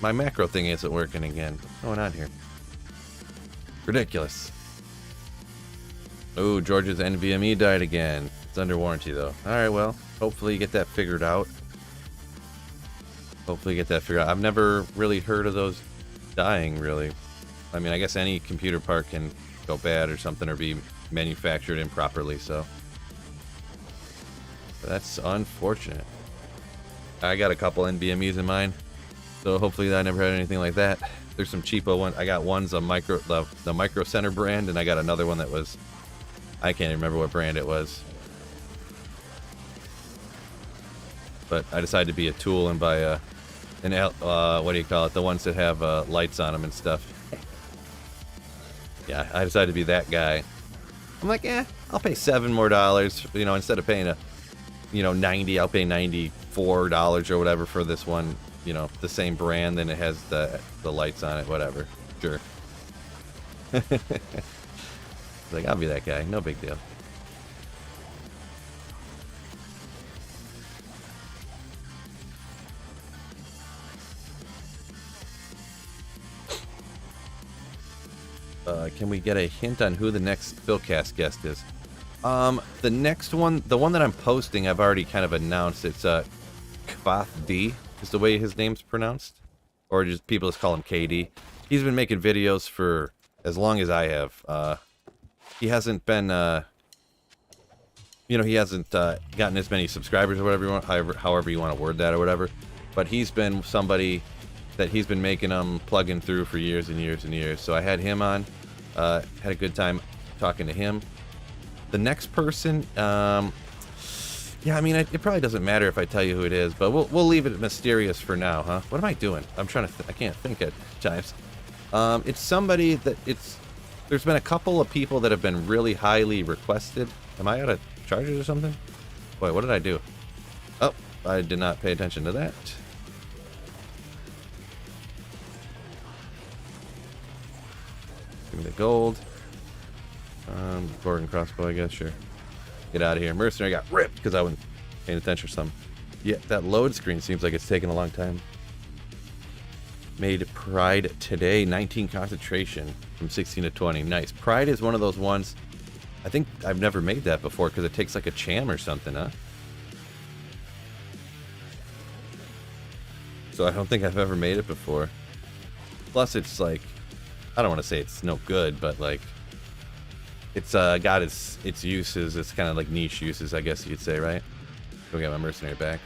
My macro thing isn't working again. What's going on here? Ridiculous. Oh, George's NVMe died again. It's under warranty, though. Alright, well, hopefully you get that figured out. I've never really heard of those dying, really. I mean, I guess any computer part can go bad or something or be manufactured improperly, so. That's unfortunate. I got a couple NVMEs in mine, so hopefully I never had anything like that. There's some cheapo ones. I got one's the Micro Center brand, and I got another one that was, I can't even remember what brand it was. But I decided to be a tool and buy what do you call it? The ones that have lights on them and stuff. Yeah, I decided to be that guy. I'm like, I'll pay $7 more, you know, instead of paying 90, I'll pay $94 or whatever for this one, you know, the same brand, and it has the lights on it, whatever. Sure. Like, I'll be that guy, no big deal. Can we get a hint on who the next Philcast guest is? The next one, the one that I'm posting, I've already kind of announced. It's Kvath D is the way his name's pronounced, or just people just call him KD. He's been making videos for as long as I have. He hasn't been, he hasn't gotten as many subscribers or whatever you want, however you want to word that or whatever. But he's been somebody that he's been making them plugging through for years and years and years. So I had him on, had a good time talking to him. The next person, yeah, I mean, it probably doesn't matter if I tell you who it is, but we'll leave it mysterious for now, huh? What am I doing? I'm trying to, I can't think at times. It's somebody that there's been a couple of people that have been really highly requested. Am I out of charges or something? Wait, what did I do? Oh, I did not pay attention to that. Give me the gold. Gordon crossbow, I guess, sure. Get out of here. Mercenary got ripped because I wasn't paying attention or something. Yeah, that load screen seems like it's taking a long time. Made Pride today, 19 concentration from 16 to 20. Nice. Pride is one of those ones, I think I've never made that before because it takes like a cham or something, huh? So I don't think I've ever made it before. Plus it's like, I don't want to say it's no good, but like, it's got its uses. It's kind of like niche uses, I guess you'd say, right? Go get my mercenary back.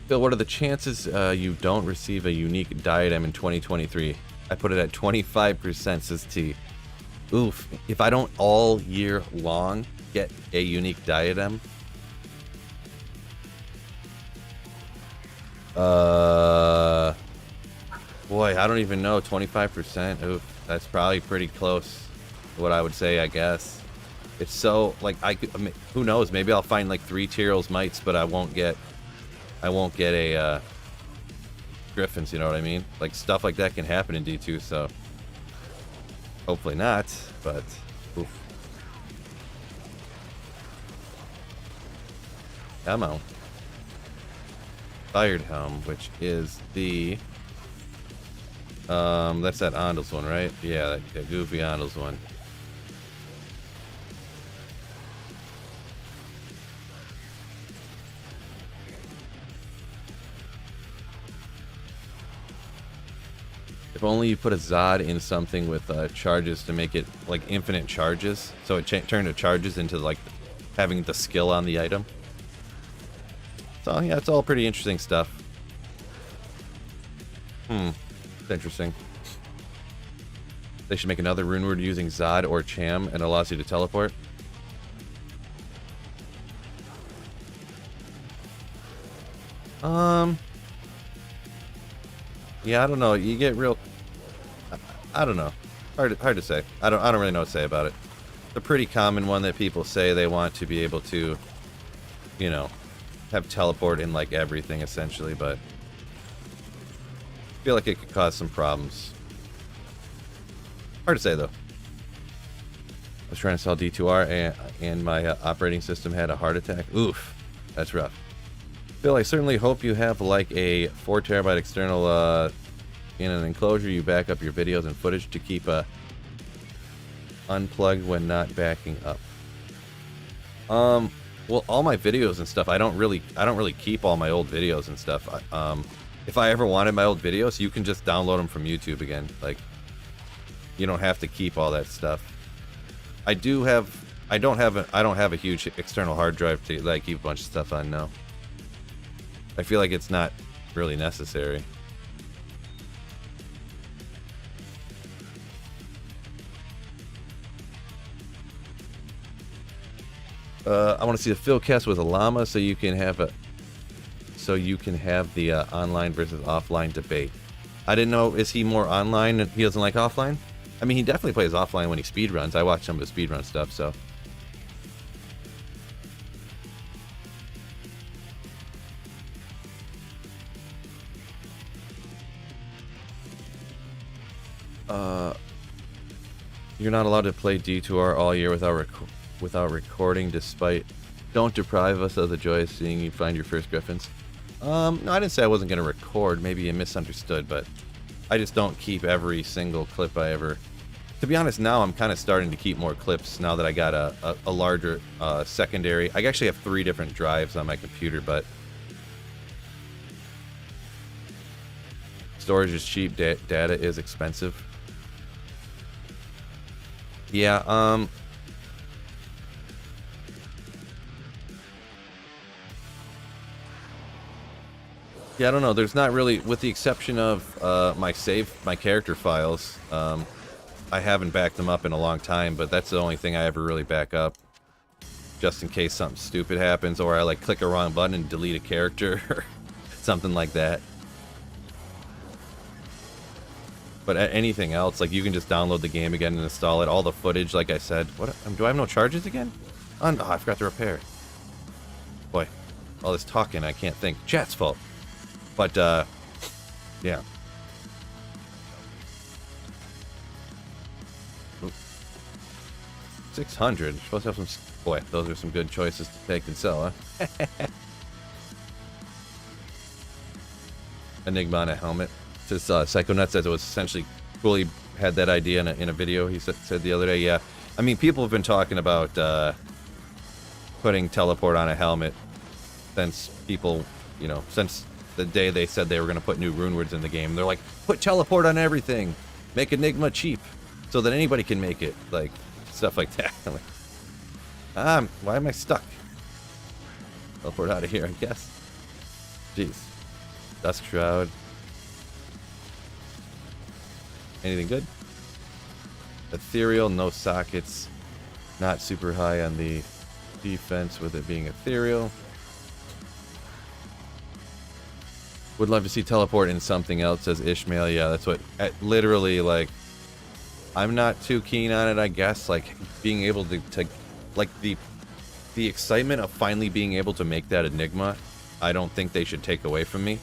Phil, what are the chances you don't receive a unique diadem in 2023? I put it at 25%, says T. Oof. If I don't all year long get a unique diadem, boy, I don't even know. 25%. Oof, that's probably pretty close to what I would say, I guess. It's so like I mean, who knows? Maybe I'll find like 3 Tyrell's mites, but I won't get a Griffins. You know what I mean? Like stuff like that can happen in D2. So hopefully not. But oof. Come on. Fired helm, which is the that's that Ondels one, right? Yeah, that goofy Ondels one. If only you put a Zod in something with charges to make it like infinite charges, so it turned the charges into like having the skill on the item. So yeah, it's all pretty interesting stuff. It's interesting. They should make another rune word using Zod or Cham and allows you to teleport. Yeah, I don't know. You get real. I don't know. Hard to say. I don't really know what to say about it. It's a pretty common one that people say they want to be able to, you know, have teleport in like everything essentially, but I feel like it could cause some problems. Hard to say though. I was trying to install D2R and my operating system had a heart attack. Oof, that's rough. Phil, I certainly hope you have like a 4 terabyte external in an enclosure. You back up your videos and footage to keep unplugged when not backing up. Well, all my videos and stuff, I don't really keep all my old videos and stuff. If I ever wanted my old videos, you can just download them from YouTube again. Like, you don't have to keep all that stuff. I don't have a huge external hard drive to like keep a bunch of stuff on now. I feel like it's not really necessary. I want to see a Philcast with a llama so you can have the online versus offline debate. I didn't know, is he more online and he doesn't like offline? I mean, he definitely plays offline when he speedruns. I watch some of the speedrun stuff, so. You're not allowed to play D2R all year without recording, despite. Don't deprive us of the joy of seeing you find your first Griffins. No, I didn't say I wasn't going to record. Maybe you misunderstood, but I just don't keep every single clip I ever. To be honest, now I'm kind of starting to keep more clips now that I got a larger secondary. I actually have 3 different drives on my computer, but storage is cheap, data is expensive. Yeah, yeah, I don't know. There's not really, with the exception of my character files. I haven't backed them up in a long time, but that's the only thing I ever really back up, just in case something stupid happens, or I like click a wrong button and delete a character, or something like that. But anything else, like you can just download the game again and install it. All the footage, like I said. What? Do I have no charges again? Oh, no, I forgot to repair. Boy, all this talking, I can't think. Chat's fault. But, yeah. Oop. 600. You're supposed to have some. Boy, those are some good choices to take and sell, huh? Enigma on a helmet. This Psychonet says it was essentially Cooley had that idea in a video he said the other day. Yeah, I mean, people have been talking about putting teleport on a helmet since people, you know, since the day they said they were going to put new rune words in the game. They're like, put teleport on everything, make Enigma cheap, so that anybody can make it, like stuff like that. I'm like, why am I stuck? Teleport out of here, I guess. Jeez, Dusk Shroud. Anything good? Ethereal, no sockets. Not super high on the defense with it being ethereal. Would love to see teleport in something else, says Ishmael. Yeah, that's what, literally, like, I'm not too keen on it, I guess. Like, being able to like the excitement of finally being able to make that Enigma, I don't think they should take away from me.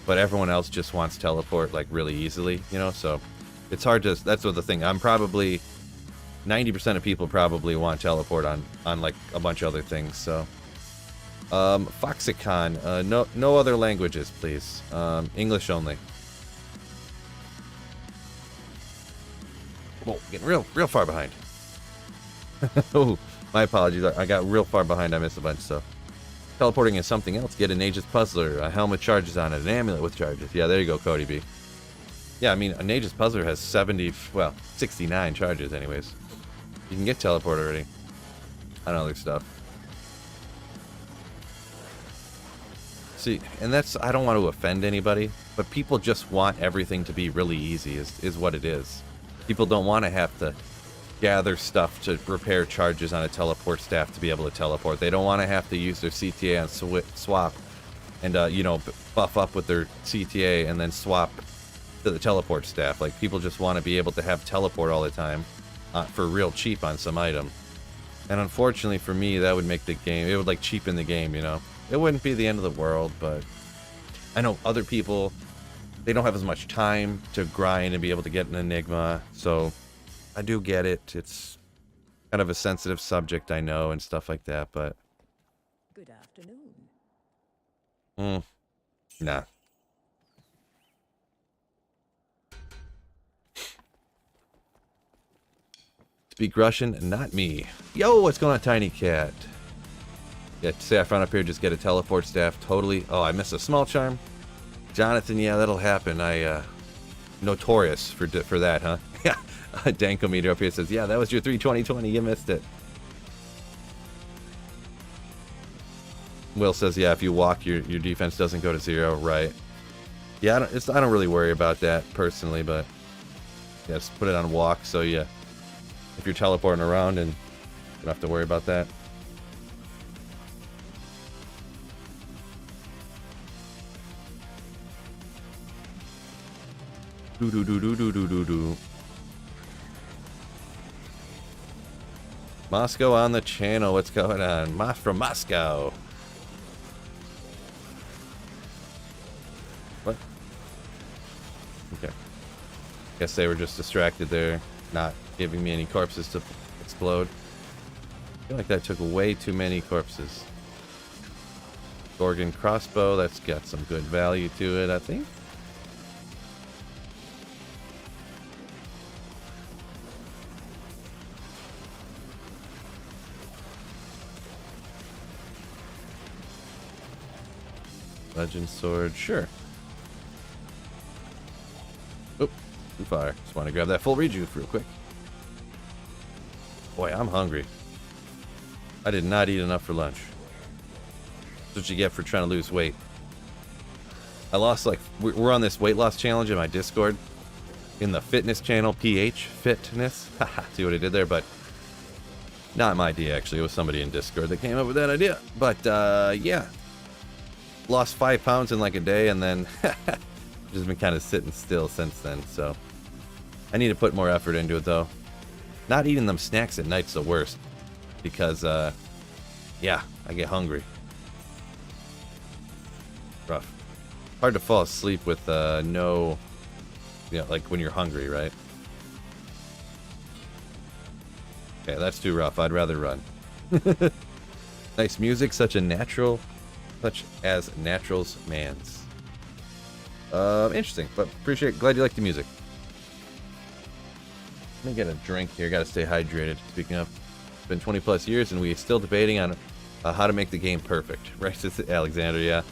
But everyone else just wants teleport like really easily, you know, so it's hard to, that's what the thing, I'm probably, 90% of people probably want teleport on like a bunch of other things, so. Foxicon, no other languages, please. English only. Whoa, getting real far behind. Oh, my apologies, I got real far behind, I missed a bunch, so. Teleporting is something else. Get an Aegis Puzzler, a helmet charges on it, an amulet with charges. Yeah, there you go, Cody B. Yeah, I mean, an Aegis Puzzler has 69 charges anyways. You can get teleport already. On other stuff. See, and that's, I don't want to offend anybody, but people just want everything to be really easy, is what it is. People don't want to have to gather stuff to repair charges on a teleport staff to be able to teleport. They don't want to have to use their CTA on swap and, you know, buff up with their CTA and then swap to the teleport staff. Like, people just want to be able to have teleport all the time for real cheap on some item. And unfortunately for me, that would make the game, it would like cheapen the game, you know. It wouldn't be the end of the world, but I know other people, they don't have as much time to grind and be able to get an Enigma, so I do get it. It's kind of a sensitive subject, I know, and stuff like that, but... Good afternoon. Nah. Speak Russian? Not me. Yo, what's going on, Tiny Cat? Yeah, Saffron up here, just get a teleport staff. Totally. Oh, I missed a small charm. Jonathan, yeah, that'll happen. Notorious for that, huh? Yeah. Dankometer up here says, yeah, that was your 32020. You missed it. Will says, yeah, if you walk, your defense doesn't go to 0. Right. Yeah, I don't really worry about that personally, but yeah, just put it on walk. So yeah, if you're teleporting around, and you don't have to worry about that. Do. Moscow on the channel. What's going on? From Moscow. What? Okay. Guess they were just distracted there, not giving me any corpses to explode. I feel like that took way too many corpses. Gorgon crossbow. That's got some good value to it, I think. Legend sword, sure. Oop, too far. Just want to grab that full rejuve real quick. Boy, I'm hungry. I did not eat enough for lunch. That's what you get for trying to lose weight. I lost, like, we're on this weight loss challenge in my Discord. In the fitness channel, PH Fitness. Haha, see what I did there, but not my idea, actually. It was somebody in Discord that came up with that idea. But, yeah. Lost 5 pounds in like a day, and then just been kind of sitting still since then, so I need to put more effort into it, though. Not eating them snacks at night's the worst, because yeah, I get hungry. Rough. Hard to fall asleep with no, you know, like when you're hungry, right? Okay, that's too rough. I'd rather run. Nice music, such as Natural's Man's. Interesting, but glad you like the music. Let me get a drink here, gotta stay hydrated. Speaking of, it's been 20 plus years and we're still debating on how to make the game perfect, right? It's Alexander, yeah.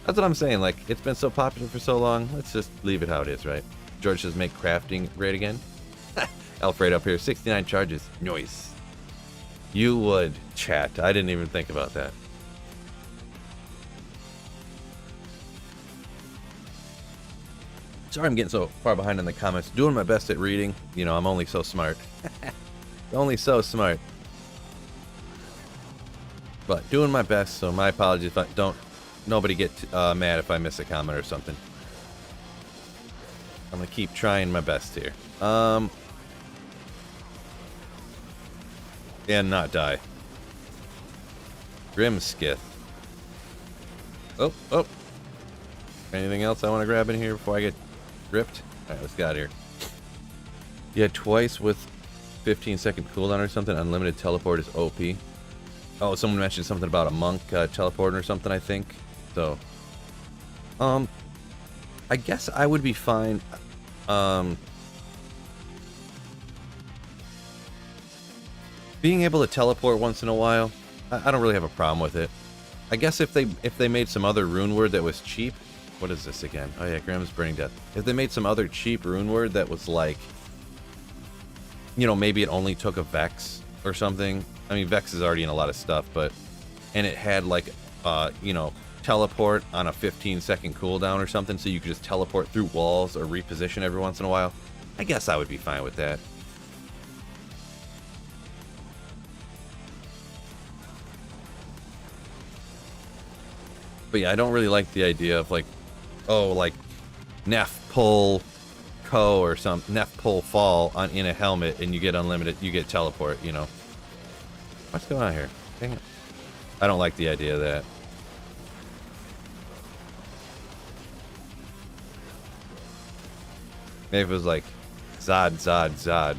That's what I'm saying, like, it's been so popular for so long, let's just leave it how it is, right? George says make crafting great again. Alfred up here, 69 charges, nice. You would, chat, I didn't even think about that. Sorry I'm getting so far behind in the comments. Doing my best at reading. You know, I'm only so smart. Only so smart. But doing my best, so my apologies if I don't... Nobody get mad if I miss a comment or something. I'm gonna keep trying my best here. And not die. Grimskith. Oh, oh. Anything else I want to grab in here before I get ripped? Alright, let's get out of here. Yeah, twice with 15-second cooldown or something. Unlimited teleport is OP. Oh, someone mentioned something about a monk teleporting or something, I think. So, I guess I would be fine. Being able to teleport once in a while, I don't really have a problem with it. I guess if they made some other rune word that was cheap. What is this again? Oh yeah, Grimm's Burning Death. If they made some other cheap rune word that was like, you know, maybe it only took a Vex or something. I mean, Vex is already in a lot of stuff, but and it had like, you know, teleport on a 15-second cooldown or something, so you could just teleport through walls or reposition every once in a while. I guess I would be fine with that. But yeah, I don't really like the idea of like, oh, like Neff pull Co or some Neff pull fall on in a helmet and you get unlimited, you get teleport, you know. What's going on here? Dang it. I don't like the idea of that. Maybe it was like Zod, Zod, Zod.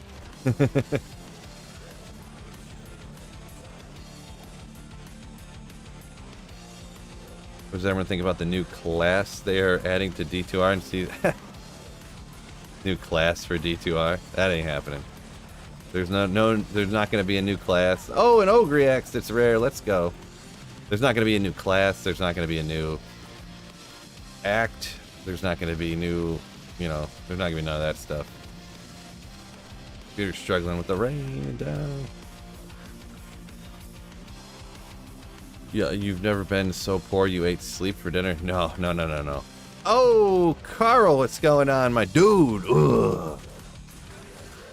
What does everyone think about the new class they are adding to D2R and see new class for D2R? That ain't happening. There's there's not going to be a new class. Oh, an Ogre Axe that's rare. Let's go. There's not going to be a new class. There's not going to be a new act. There's not going to be new, you know, there's not going to be none of that stuff. Computer's struggling with the rain down. Yeah, you've never been so poor you ate sleep for dinner? No, no, no, no, no. Oh, Carl, what's going on, my dude? Ugh.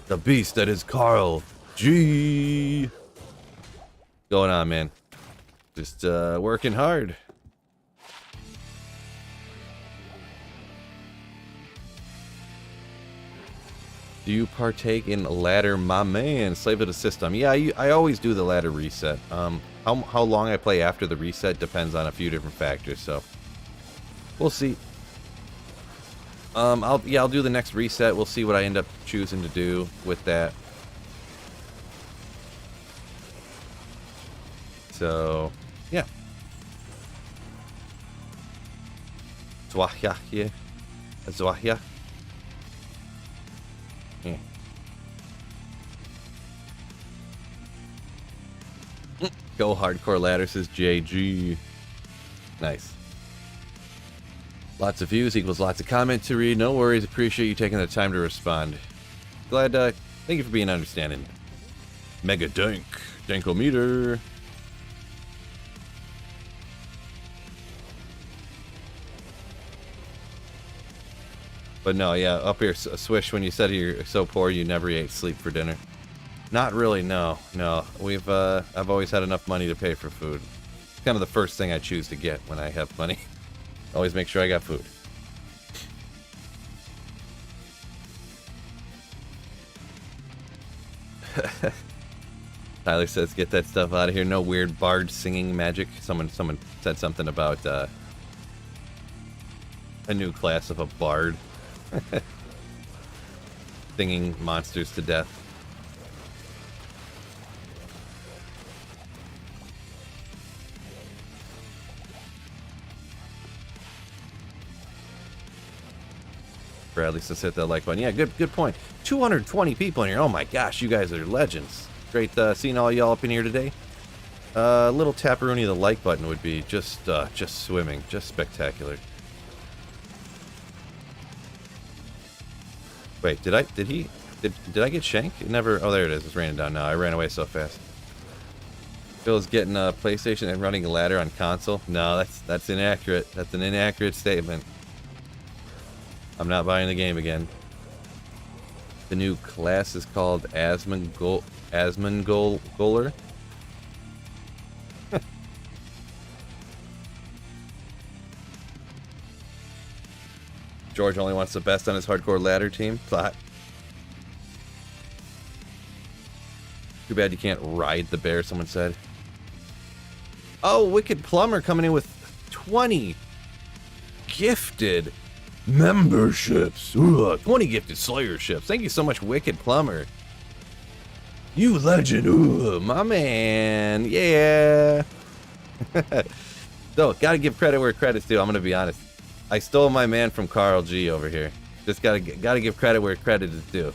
The beast that is Carl. G. Going on, man. Just working hard. Do you partake in ladder, my man? Slave of the system. Yeah, I always do the ladder reset. How long I play after the reset depends on a few different factors, so we'll see. I'll do the next reset. We'll see what I end up choosing to do with that. So, yeah. Zwahya, yeah. Zwahya. Yeah. Go hardcore ladder, says JG. Nice. Lots of views equals lots of comment to read. No worries. Appreciate you taking the time to respond. Glad. Thank you for being understanding. Mega Dank. Dankometer. But no, yeah, up here, Swish, when you said you're so poor you never ate sleep for dinner. Not really, no. No, I've always had enough money to pay for food. It's kind of the first thing I choose to get when I have money. Always make sure I got food. Tyler says, get that stuff out of here. No weird bard singing magic. Someone said something about a new class of a bard. Singing monsters to death. Bradley says hit that like button. Yeah, good point. 220 people in here. Oh my gosh, you guys are legends. Great seeing all y'all up in here today. Little taparoonie the like button would be just swimming, just spectacular. Wait, did I get shanked? It never. Oh, there it is. It's raining down now. I ran away so fast. Phil's getting a PlayStation and running a ladder on console. No, that's inaccurate. That's an inaccurate statement. I'm not buying the game again. The new class is called Asmongoler. George only wants the best on his hardcore ladder team. Plot. Too bad you can't ride the bear, someone said. Oh, Wicked Plumber coming in with 20 gifted memberships. Ooh, 20 gifted Slayerships. Thank you so much, Wicked Plumber. You legend. Ooh, my man. Yeah. So, gotta give credit where credit's due. I'm gonna be honest. I stole my man from Carl G over here. Just gotta give credit where credit is due.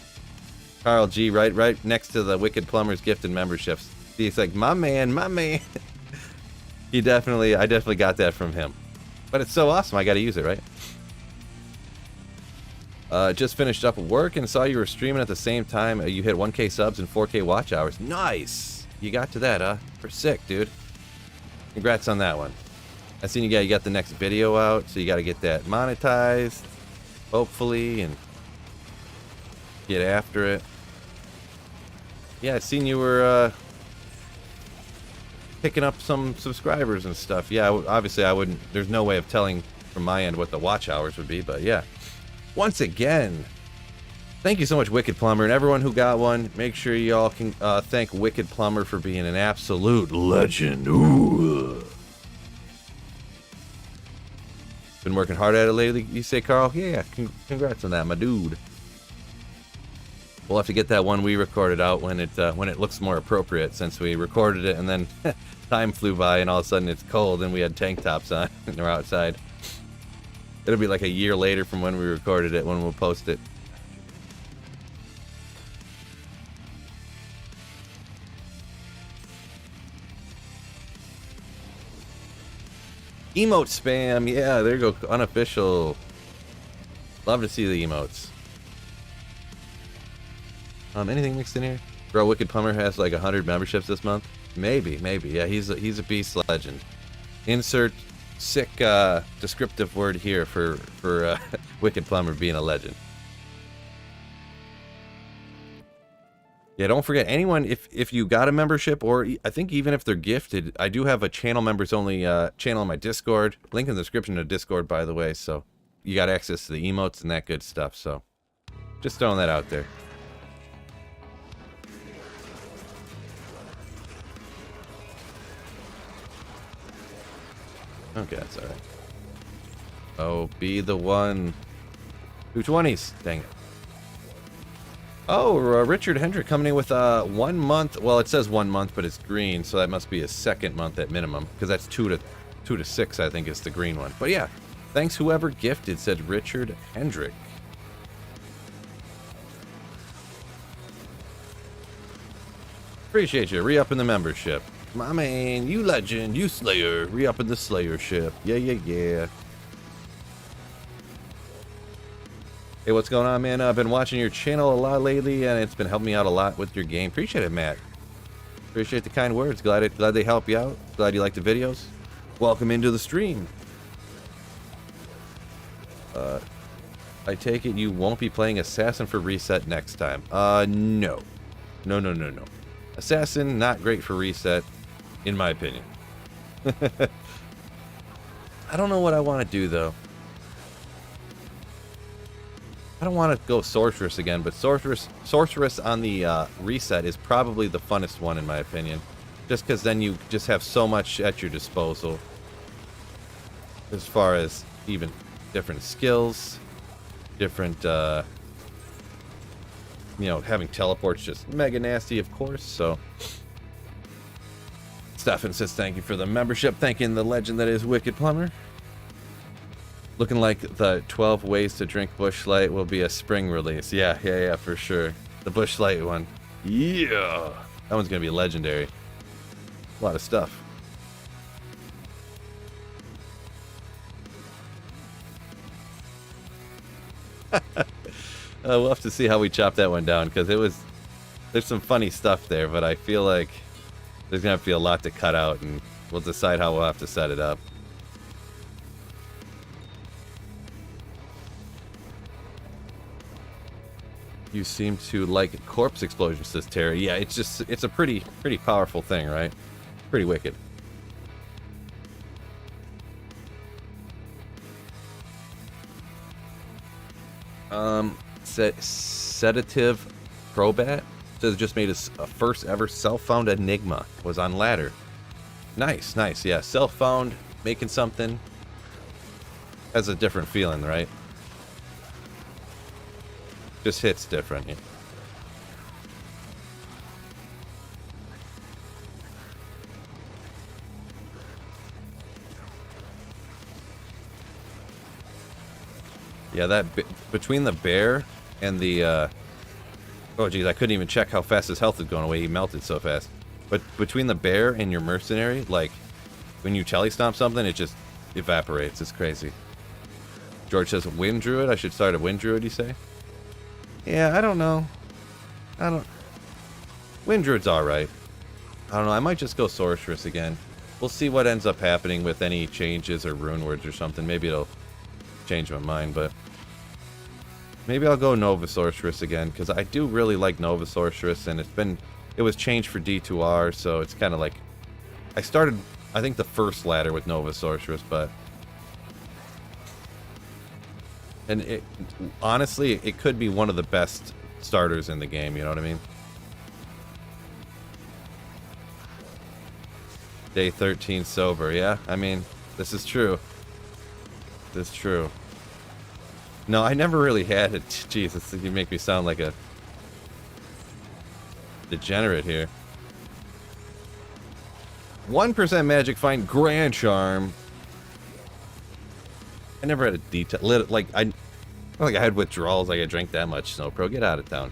Carl G, right next to the Wicked Plumber's gifted memberships. He's like, my man, my man. I definitely got that from him. But it's so awesome, I gotta use it, right? Just finished up work and saw you were streaming at the same time. You hit 1K subs and 4K watch hours. Nice! You got to that, huh? We're sick, dude. Congrats on that one. I seen you got the next video out, so you gotta get that monetized, hopefully, and get after it. Yeah, I seen you were picking up some subscribers and stuff. Yeah, obviously I wouldn't, there's no way of telling from my end what the watch hours would be, but yeah. Once again, thank you so much, Wicked Plumber, and everyone who got one. Make sure y'all can thank Wicked Plumber for being an absolute legend. Ooh. Been working hard at it lately, you say, Carl? Yeah, congrats on that, my dude. We'll have to get that one we recorded out when it looks more appropriate, since we recorded it and then time flew by and all of a sudden it's cold and we had tank tops on and we're outside. It'll be like a year later from when we recorded it when we'll post it. Emote spam, yeah, there you go, unofficial. Love to see the emotes. Anything mixed in here? Bro, Wicked Plumber has like 100 memberships this month. Maybe. Yeah, he's a beast legend. Insert sick descriptive word here for Wicked Plumber being a legend. Yeah, don't forget, anyone, if you got a membership, or I think even if they're gifted, I do have a channel members only channel on my Discord. Link in the description of Discord, by the way, so you got access to the emotes and that good stuff, so just throwing that out there. Okay, that's alright. Oh, be the one. 220s. Dang it. Oh, Richard Hendrick coming in with 1 month. Well, it says 1 month, but it's green, so that must be a second month at minimum, because that's 2 to 6, I think, is the green one. But yeah, thanks whoever gifted, said Richard Hendrick. Appreciate you. Re-upping the membership. My man, you legend, you Slayer, re-upping the Slayership. Yeah. Hey, what's going on, man? I've been watching your channel a lot lately, and it's been helping me out a lot with your game. Appreciate it, Matt. Appreciate the kind words. Glad they help you out. Glad you like the videos. Welcome into the stream. I take it you won't be playing Assassin for reset next time. No. No. Assassin, not great for reset. In my opinion. I don't know what I want to do, though. I don't want to go Sorceress again, but Sorceress on the reset is probably the funnest one, in my opinion. Just because then you just have so much at your disposal. As far as even different skills, different, having teleports just mega nasty, of course, so... Stefan says thank you for the membership, thanking the legend that is Wicked Plumber. Looking like the 12 ways to drink Busch Light will be a spring release. Yeah, for sure. The Busch Light one. Yeah! That one's gonna be legendary. A lot of stuff. We'll have to see how we chop that one down, because there's some funny stuff there, but I feel like there's going to have to be a lot to cut out, and we'll decide how we'll have to set it up. You seem to like corpse explosions, says Terry. Yeah, it's a pretty powerful thing, right? Pretty wicked. Sedative Probat says just made a first ever self-found enigma. Was on ladder. Nice, nice. Yeah, self-found, making something has a different feeling, right? Just hits different. Yeah. Yeah, that between the bear and the oh geez, I couldn't even check how fast his health is going away. He melted so fast. But between the bear and your mercenary, like when you telly stomp something, it just evaporates. It's crazy. George says Wind Druid. I should start a Wind Druid, you say? Yeah, I don't know. Wind Druid's alright. I don't know, I might just go Sorceress again. We'll see what ends up happening with any changes or rune words or something. Maybe it'll change my mind, but maybe I'll go Nova Sorceress again, because I do really like Nova Sorceress, and it was changed for D2R, so it's kind of like, I started, I think, the first ladder with Nova Sorceress, but, and it, honestly, it could be one of the best starters in the game, you know what I mean? Day 13 sober, yeah, I mean, this is true. This is true. No, I never really had it. Jesus, you make me sound like a degenerate here. 1% magic find grand charm. I never had a detail. Like I had withdrawals. Like I drank that much. Snow Pro, get out of town.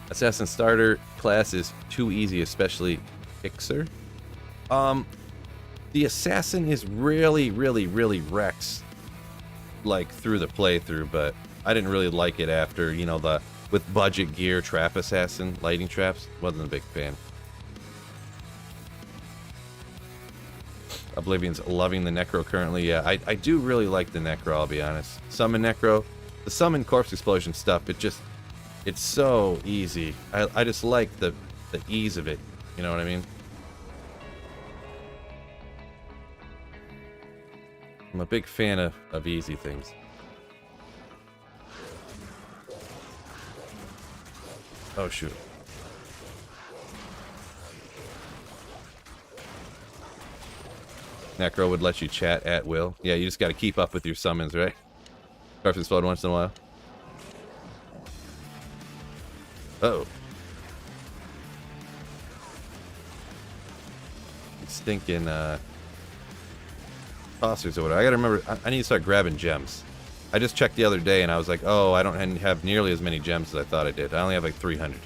Assassin starter class is too easy, especially Ixer. The assassin is really wrecks like through the playthrough, but I didn't really like it after, you know, the with budget gear trap assassin, lighting traps. Wasn't a big fan. Oblivion's loving the Necro currently. Yeah, I do really like the Necro, I'll be honest. Summon Necro. The summon corpse explosion stuff, it's so easy. I just like the ease of it. You know what I mean? I'm a big fan of easy things. Oh, shoot. Necro would let you chat at will. Yeah, you just got to keep up with your summons, right? Corpse explode once in a while. Uh-oh. Stinking, tossers or whatever. I gotta remember, I need to start grabbing gems. I just checked the other day and I was like, oh, I don't have nearly as many gems as I thought I did. I only have like 300.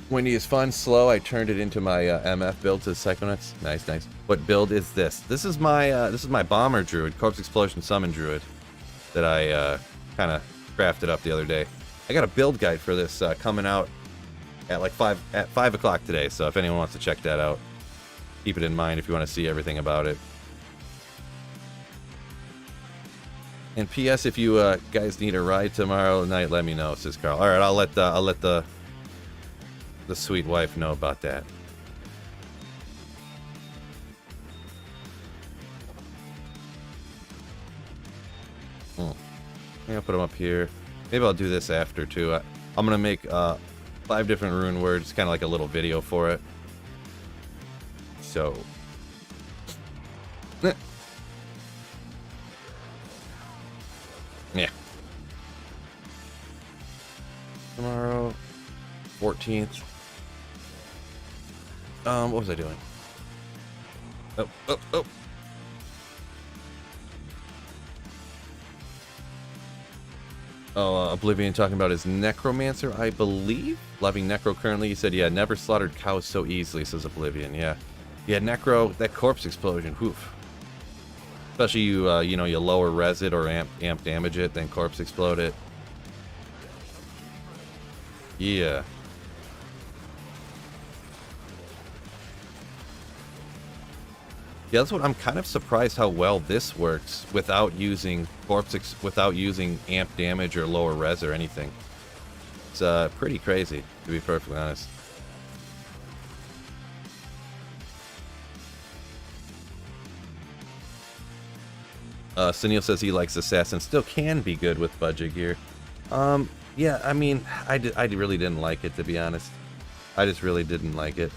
Windy is fun, slow. I turned it into my MF build to Psychonauts. Nice, nice. What build is this? This is my bomber druid, corpse explosion summon druid, that I kind of crafted up the other day. I got a build guide for this coming out at like 5 o'clock today. So if anyone wants to check that out, keep it in mind if you want to see everything about it. And P.S. if you guys need a ride tomorrow night, let me know, says Carl. All right, I'll let the sweet wife know about that. I'm gonna put them up here. Maybe I'll do this after too. I'm gonna make 5 different rune words, kind of like a little video for it. So. Yeah. Tomorrow, 14th. What was I doing? Oh. Oh, Oblivion talking about his Necromancer, I believe. Loving Necro currently. He said, yeah, never slaughtered cows so easily, says Oblivion. Yeah. Yeah, Necro, that corpse explosion, whoof. Especially you lower res it or amp damage it, then corpse explode it. Yeah. Yeah, that's what I'm kind of surprised how well this works without using without using amp damage or lower res or anything. It's pretty crazy, to be perfectly honest. Sunil says he likes Assassin. Still can be good with budget gear. Yeah, I mean, I really didn't like it, to be honest. I just really didn't like it.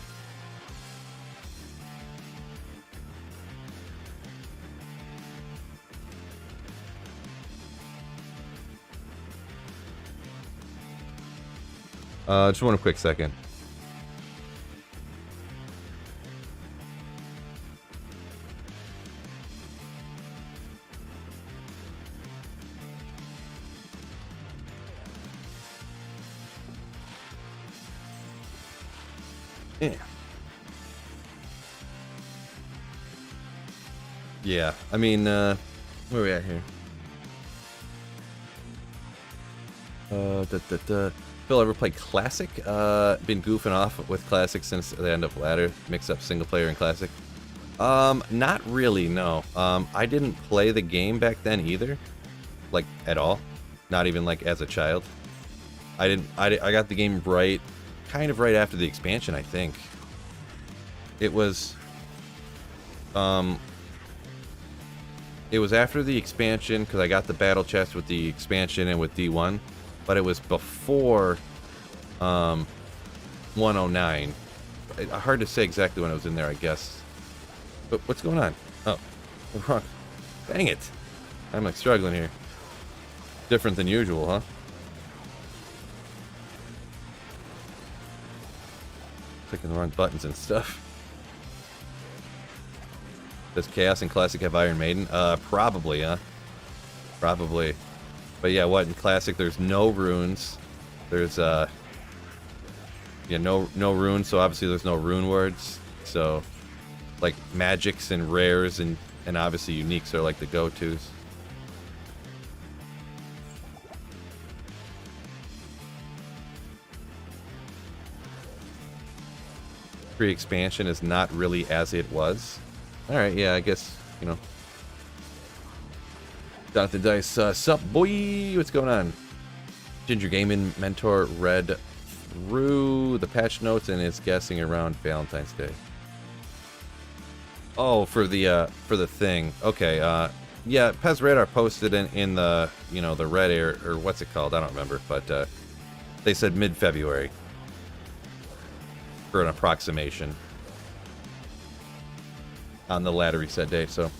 Just one quick second. Yeah. Yeah, I mean, where are we at here? Phil, ever played Classic? Been goofing off with Classic since the end of Ladder. Mix up single player and Classic. Not really, no. I didn't play the game back then either. Like, at all. Not even, like, as a child. I got the game right, kind of right after the expansion, I think. It was after the expansion, because I got the battle chest with the expansion and with D1. But it was before 109. Hard to say exactly when I was in there, I guess. But what's going on? Oh, wrong. Dang it. I'm like struggling here. Different than usual, huh? Clicking the wrong buttons and stuff. Does Chaos and Classic have Iron Maiden? Probably, huh? Probably. But yeah, what, in Classic there's no runes. There's yeah, no runes, so obviously there's no rune words. So like magics and rares and obviously uniques are like the go-tos. Pre-expansion is not really as it was. Alright, yeah, I guess, you know. Jonathan Dice, sup boy, what's going on? Ginger Gaming Mentor read through the patch notes and is guessing around Valentine's Day. Oh, for the thing. Okay, yeah, Pez Radar posted in the, you know, the red air, or what's it called? I don't remember, but they said mid-February for an approximation on the ladder reset day, so.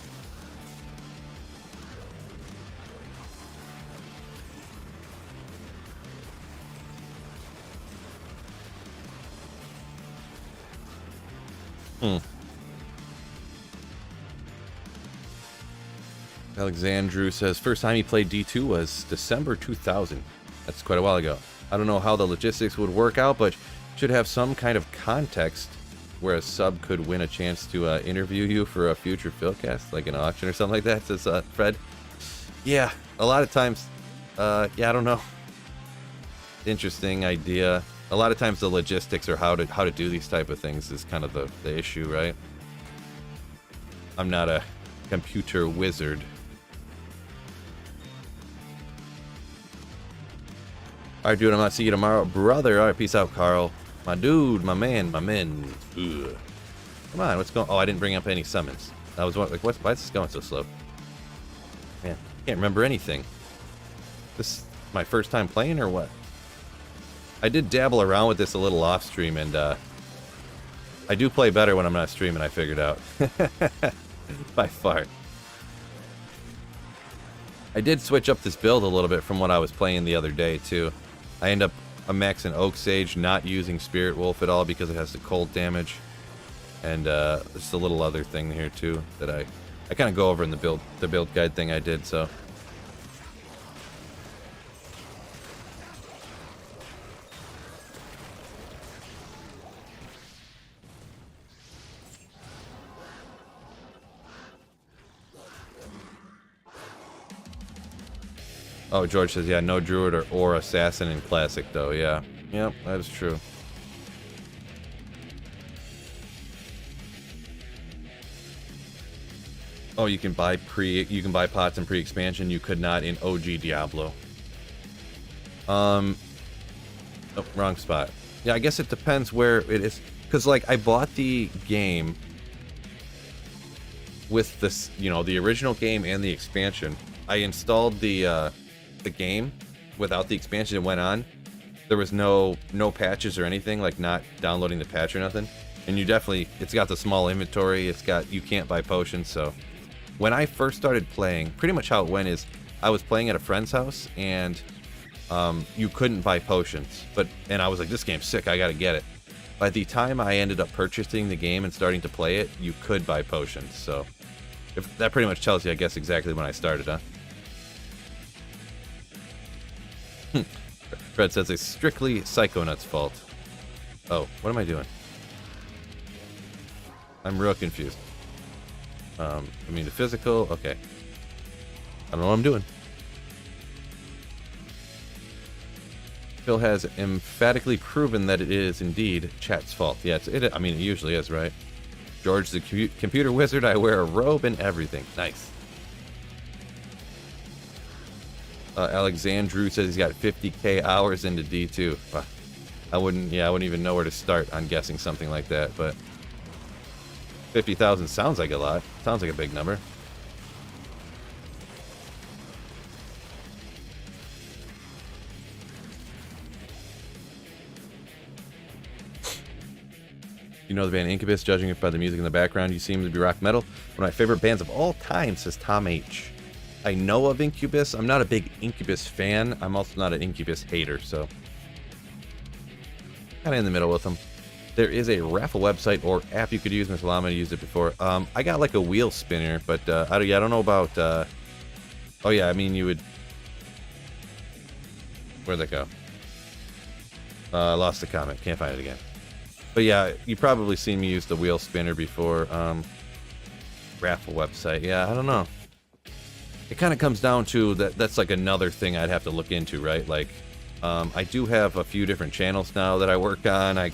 Alexandru says, first time he played D2 was December 2000. That's quite a while ago. I don't know how the logistics would work out, but should have some kind of context where a sub could win a chance to interview you for a future Philcast, like an auction or something like that, says Fred. Yeah, a lot of times, yeah, I don't know. Interesting idea. A lot of times the logistics or how to do these type of things is kind of the issue, right? I'm not a computer wizard. Alright, dude, I'm not seeing you tomorrow. Brother, alright, peace out, Carl. My dude, my man, my men. Ugh. Come on, what's going on? Oh, I didn't bring up any summons. I was like, why is this going so slow? Man, can't remember anything. This is my first time playing or what? I did dabble around with this a little off stream, and I do play better when I'm not streaming, I figured out. By far. I did switch up this build a little bit from what I was playing the other day, too. I end up maxing Oak Sage, not using Spirit Wolf at all because it has the cold damage. And there's a little other thing here, too, that I kind of go over in the build guide thing I did, so. Oh, George says, yeah, no Druid or Assassin in Classic, though, yeah. Yep, that is true. Oh, you can buy pots in pre-expansion. You could not in OG Diablo. Oh, wrong spot. Yeah, I guess it depends where it is. Because, like, I bought the game with this, you know, the original game and the expansion. I installed the game without the expansion, it went on. There was no patches or anything, like not downloading the patch or nothing. And you definitely, it's got the small inventory. It's got, you can't buy potions. So when I first started playing, pretty much how it went is I was playing at a friend's house and you couldn't buy potions. And I was like, this game's sick. I got to get it. By the time I ended up purchasing the game and starting to play it, you could buy potions. So if that pretty much tells you, I guess, exactly when I started, huh? Fred says it's strictly Psychonauts' fault. Oh, what am I doing? I'm real confused. I mean, the physical, okay. I don't know what I'm doing. Phil has emphatically proven that it is indeed chat's fault. Yeah, I mean, it usually is, right? George, the computer wizard, I wear a robe and everything. Nice. Alexandru says he's got 50k hours into D2. I wouldn't even know where to start on guessing something like that, but 50,000 sounds like a lot. Sounds like a big number. You know the band Incubus, judging it by the music in the background, you seem to be rock metal. One of my favorite bands of all time, says Tom H. I know of Incubus. I'm not a big Incubus fan. I'm also not an Incubus hater, so kind of in the middle with them. There is a raffle website or app you could use. Miss Lama used it before. I got like a wheel spinner, but I don't know about. Oh yeah, I mean you would. Where'd that go? Lost the comment. Can't find it again. But yeah, you probably seen me use the wheel spinner before. Raffle website. Yeah, I don't know. It kind of comes down to that. That's like another thing I'd have to look into, right? Like, I do have a few different channels now that I work on. I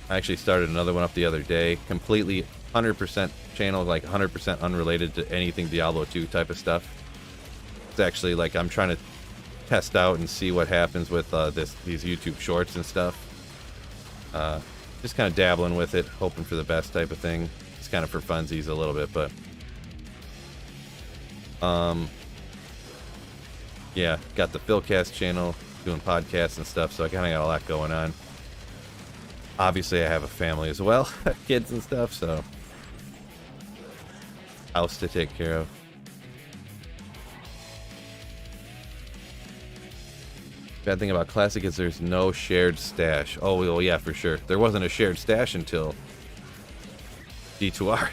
actually started another one up the other day. Completely 100% channel, like 100% unrelated to anything Diablo 2 type of stuff. It's actually like I'm trying to test out and see what happens with these YouTube shorts and stuff. Just kind of dabbling with it, hoping for the best type of thing. It's kind of for funsies a little bit, but yeah, got the Philcast channel, doing podcasts and stuff, so I kind of got a lot going on. Obviously, I have a family as well, kids and stuff, so house to take care of. Bad thing about Classic is there's no shared stash. Oh, well, yeah, for sure. There wasn't a shared stash until D2R.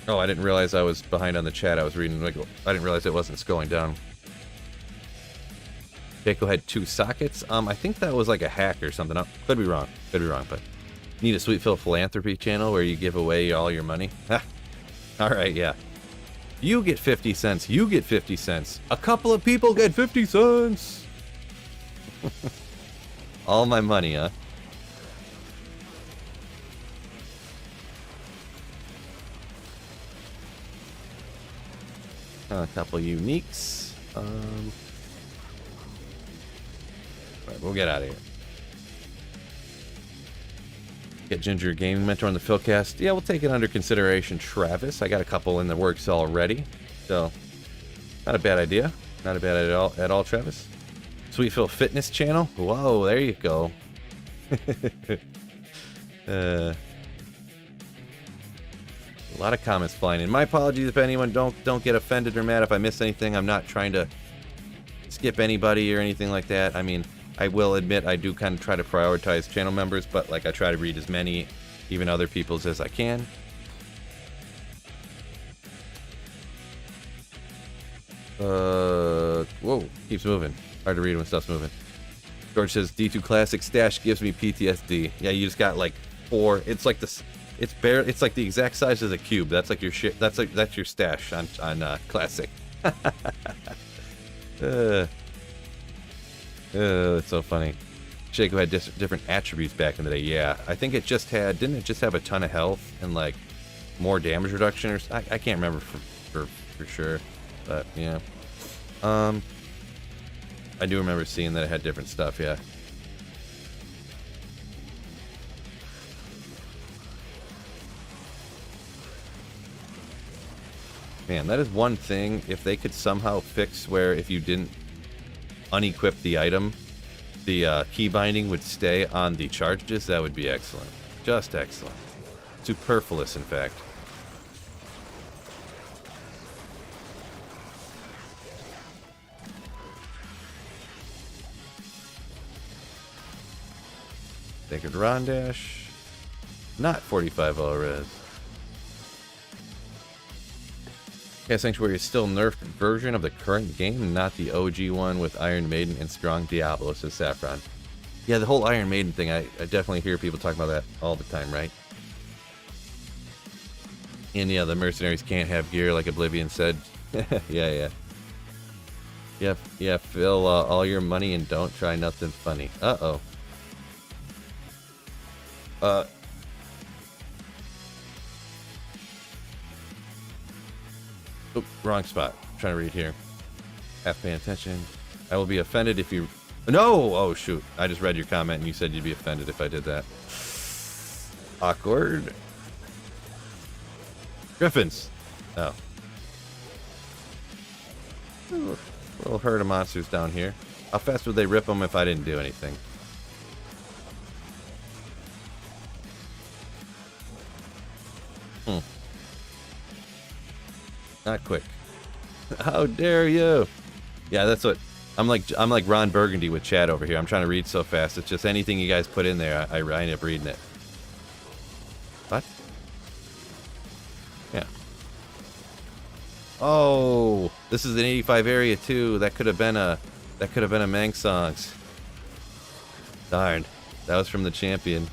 Oh, I didn't realize I was behind on the chat. I was reading, like, I didn't realize it wasn't scrolling down. Jaco had 2 sockets. I think that was like a hack or something. Could be wrong, but need a Sweet Phil philanthropy channel where you give away all your money. All right, yeah. You get 50 cents. You get 50 cents. A couple of people get 50 cents. All my money, huh? A couple uniques. All right, we'll get out of here. Get Ginger a gaming mentor on the Philcast. Yeah, we'll take it under consideration, Travis. I got a couple in the works already, so not a bad idea. Not a bad idea at all, Travis. Sweet Phil Fitness channel. Whoa, there you go. A lot of comments flying in. My apologies if anyone don't get offended or mad if I miss anything. I'm not trying to skip anybody or anything like that. I mean, I will admit I do kind of try to prioritize channel members, but like I try to read as many, even other people's, as I can. Whoa, keeps moving. Hard to read when stuff's moving. George says D2 Classic stash gives me PTSD. Yeah, you just got like 4. It's like this. It's like the exact size as a cube. That's like your shit. That's your stash on Classic. That's so funny. Shaco had different attributes back in the day. Yeah, I think it just had. Didn't it just have a ton of health and like more damage reduction? Or I can't remember for sure, but yeah. I do remember seeing that it had different stuff. Yeah. Man, that is one thing. If they could somehow fix where if you didn't unequip the item, the key binding would stay on the charges, that would be excellent. Just excellent. Superfluous, in fact. Sacred Rondash. Not 45 all res. Yeah, Sanctuary is still nerfed version of the current game, not the OG one with Iron Maiden and Strong Diablo, says Saffron. Yeah, the whole Iron Maiden thing, I definitely hear people talking about that all the time, right? And yeah, the mercenaries can't have gear like Oblivion said. Yeah. Yeah, fill all your money and don't try nothing funny. Uh-oh. Oop, wrong spot. I'm trying to read here. Half paying attention. I will be offended if you... No! Oh, shoot. I just read your comment and you said you'd be offended if I did that. Awkward. Griffins. Oh. Ooh, a little herd of monsters down here. How fast would they rip them if I didn't do anything? Not quick. How dare you? Yeah, that's what I'm like Ron Burgundy with chat over here. I'm trying to read so fast. It's just anything you guys put in there, I end up reading it. What? Yeah. Oh, this is an 85 area too. That could have been a Manx songs. Darn. That was from the champion.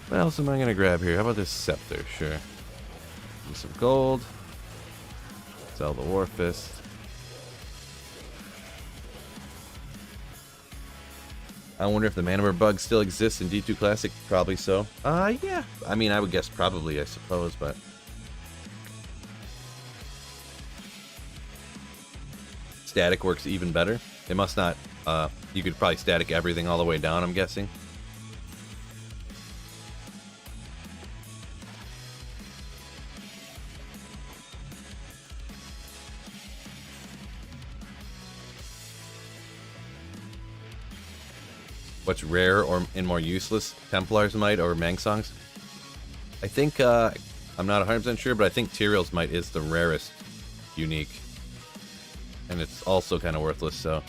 What else am I going to grab here? How about this scepter? Sure. Give some gold. Sell the war fist. I wonder if the Manowar bug still exists in D2 Classic. Probably so. Yeah. I mean, I would guess probably, I suppose, but... Static works even better. It must not... you could probably static everything all the way down, I'm guessing. What's rare and more useless? Templar's Might or Mangsong's? I think, I'm not 100% sure, but I think Tyrell's Might is the rarest unique. And it's also kind of worthless, so...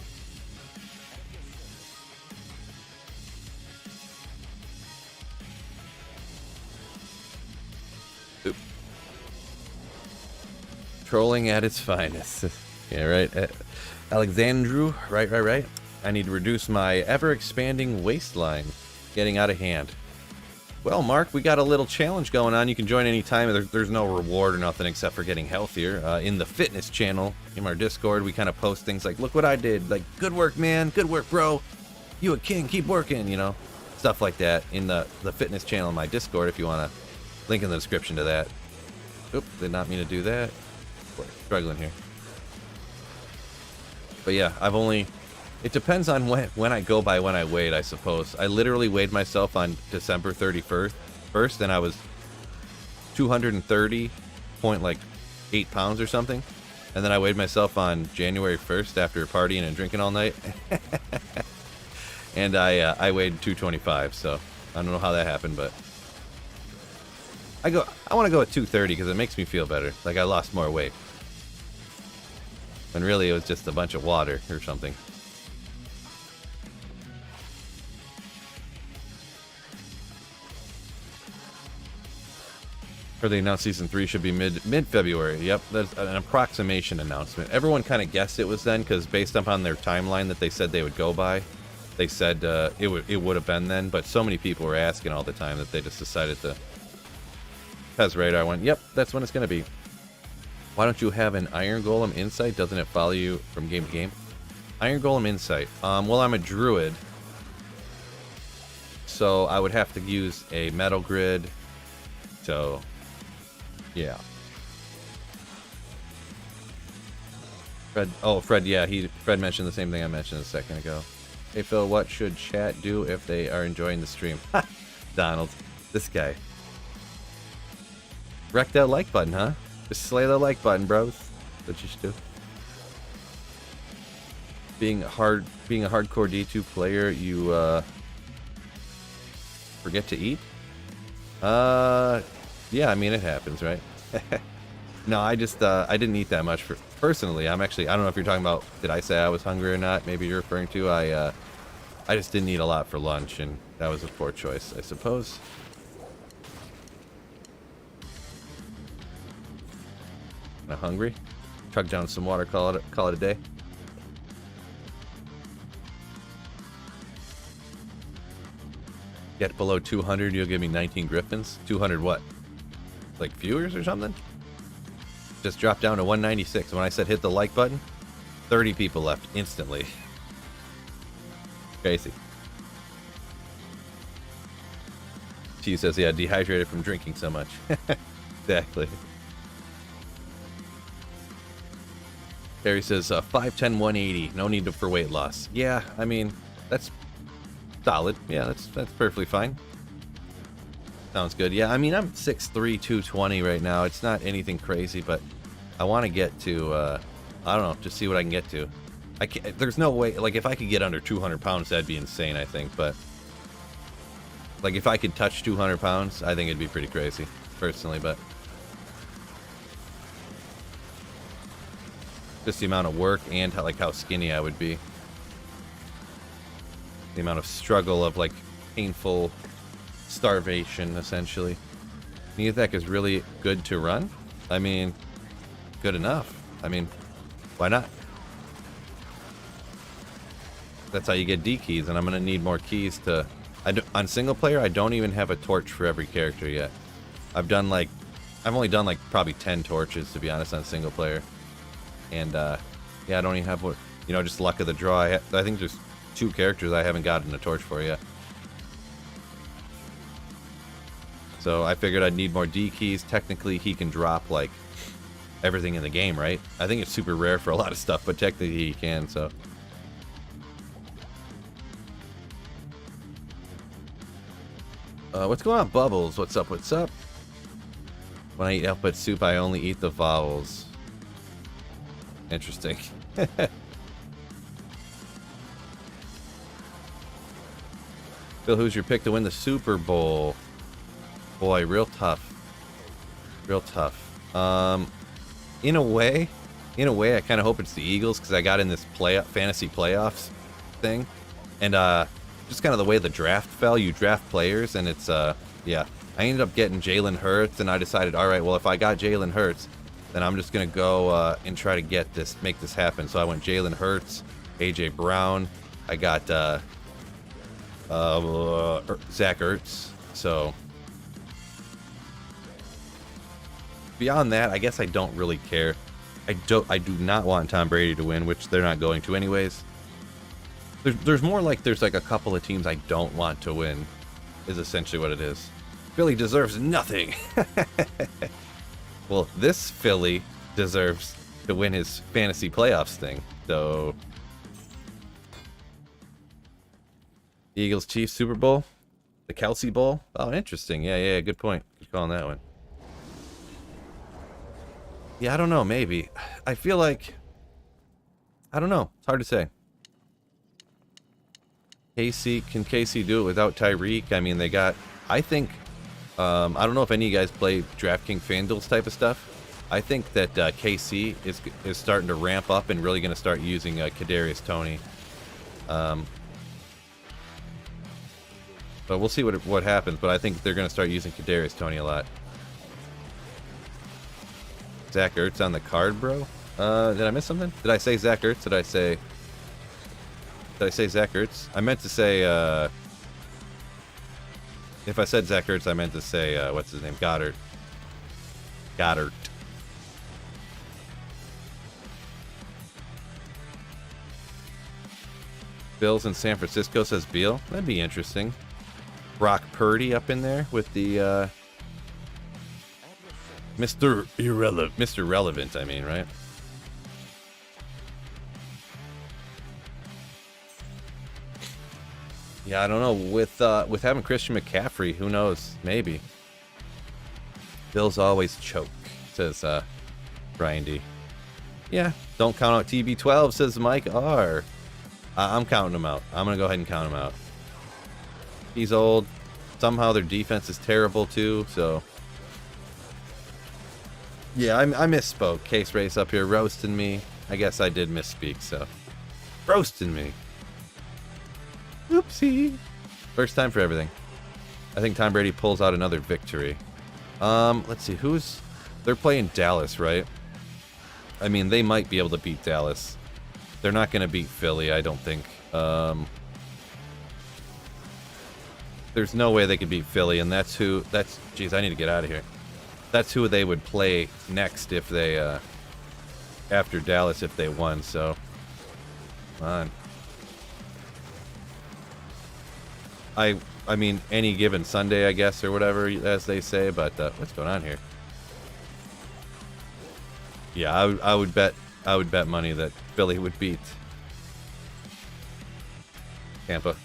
Oop. Trolling at its finest. Yeah, right. Alexandru, right. I need to reduce my ever-expanding waistline. Getting out of hand. Well, Mark, we got a little challenge going on. You can join anytime. There's no reward or nothing except for getting healthier. In the fitness channel, in our Discord, we kind of post things like, look what I did. Like, good work, man. Good work, bro. You a king. Keep working, you know. Stuff like that in the fitness channel in my Discord if you want to. Link in the description to that. Oop, did not mean to do that. We're struggling here. But yeah, I've only... It depends on when I go by when I weighed, I suppose. I literally weighed myself on December 31st, and I was 230.8 pounds or something. And then I weighed myself on January 1st after partying and drinking all night. And I weighed 225, so I don't know how that happened, but I want to go at 230 because it makes me feel better. Like I lost more weight. When really it was just a bunch of water or something. Or they announced season 3 should be mid-February. Yep, that's an approximation announcement. Everyone kind of guessed it was then because based upon their timeline that they said they would go by, they said it would have been then. But so many people were asking all the time that they just decided to. Pez Radar went, yep, that's when it's going to be. Why don't you have an Iron Golem Insight? Doesn't it follow you from game to game? Iron Golem Insight. Well, I'm a druid, so I would have to use a metal grid So, yeah. Fred, yeah, Fred mentioned the same thing I mentioned a second ago. Hey Phil, what should chat do if they are enjoying the stream? Donald, this guy. Wreck that like button, huh? Just slay the like button, bros. That's what you should do. Being a hardcore D2 player, you forget to eat? Yeah, I mean it happens, right? No, I just I didn't eat that much personally. I don't know if you're talking about, did I say I was hungry or not? Maybe you're referring to. I just didn't eat a lot for lunch, and that was a poor choice, I suppose. Kinda hungry. Chug down some water, call it a day. Get below 200, you'll give me 19 griffins. 200 what? Like viewers or something? Just dropped down to 196. When I said hit the like button, 30 people left instantly. Crazy. She says, yeah, dehydrated from drinking so much. Exactly. Harry says, 5'10", 180. No need for weight loss. Yeah, I mean, that's solid. Yeah, that's perfectly fine. Sounds good. Yeah, I mean, I'm 6'3", 220 right now. It's not anything crazy, but I want to get to, I don't know, just see what I can get to. There's no way, like, if I could get under 200 pounds, that'd be insane, I think, but, like, if I could touch 200 pounds, I think it'd be pretty crazy, personally, but just the amount of work and how skinny I would be. The amount of struggle of, like, painful starvation, essentially. Neotech is really good to run? I mean, good enough. I mean, why not? That's how you get D keys, and I'm gonna need more keys to... on single player, I don't even have a torch for every character yet. I've only done like probably 10 torches, to be honest, on single player. And yeah, I don't even have what, just luck of the draw. I think there's 2 characters I haven't gotten a torch for yet. So I figured I'd need more D keys. Technically, he can drop like everything in the game, right? I think it's super rare for a lot of stuff, but technically he can, so. What's going on, Bubbles? What's up, what's up? When I eat alphabet soup, I only eat the vowels. Interesting. Phil, who's your pick to win the Super Bowl? Boy, real tough. Real tough. In a way, I kind of hope it's the Eagles, because I got in this fantasy playoffs thing. And just kind of the way the draft fell, you draft players, and it's, yeah. I ended up getting Jalen Hurts, and I decided, all right, well, if I got Jalen Hurts, then I'm just going to go and try to make this happen. So I went Jalen Hurts, A.J. Brown. I got Zach Ertz. So beyond that, I guess I don't really care. I do not want Tom Brady to win, which they're not going to anyways. There's more like there's like a couple of teams I don't want to win, is essentially what it is. Philly deserves nothing. Well, this Philly deserves to win his fantasy playoffs thing. So, Eagles Chiefs Super Bowl, the Kelsey Bowl. Oh, interesting. Yeah, good point. Good call on that one. Yeah, I don't know. Maybe. I feel like, I don't know. It's hard to say. Can KC do it without Tyreek? I mean, they got, I think, I don't know if any of you guys play DraftKings FanDuels type of stuff. I think that KC is starting to ramp up and really going to start using Kadarius Toney. But we'll see what happens. But I think they're going to start using Kadarius Toney a lot. Zach Ertz on the card, bro? Did I miss something? Did I say Zach Ertz? Did I say Zach Ertz? I meant to say, if I said Zach Ertz, I meant to say, what's his name? Goddard. Bills in San Francisco, says Beal. That'd be interesting. Brock Purdy up in there with the Mr. Relevant, I mean, right? Yeah, I don't know. With having Christian McCaffrey, who knows? Maybe. Bills always choke, says Brian D. Yeah, don't count out TB12, says Mike R. I'm counting him out. I'm going to go ahead and count him out. He's old. Somehow their defense is terrible, too, so... Yeah, I misspoke. Case Race up here roasting me. I guess I did misspeak, so... Roasting me. Oopsie. First time for everything. I think Tom Brady pulls out another victory. Let's see. They're playing Dallas, right? I mean, they might be able to beat Dallas. They're not going to beat Philly, I don't think. There's no way they could beat Philly, and jeez, I need to get out of here. That's who they would play next if they, after Dallas if they won, so. Come on. I mean, any given Sunday, I guess, or whatever, as they say, but what's going on here? Yeah, I would bet money that Philly would beat Tampa.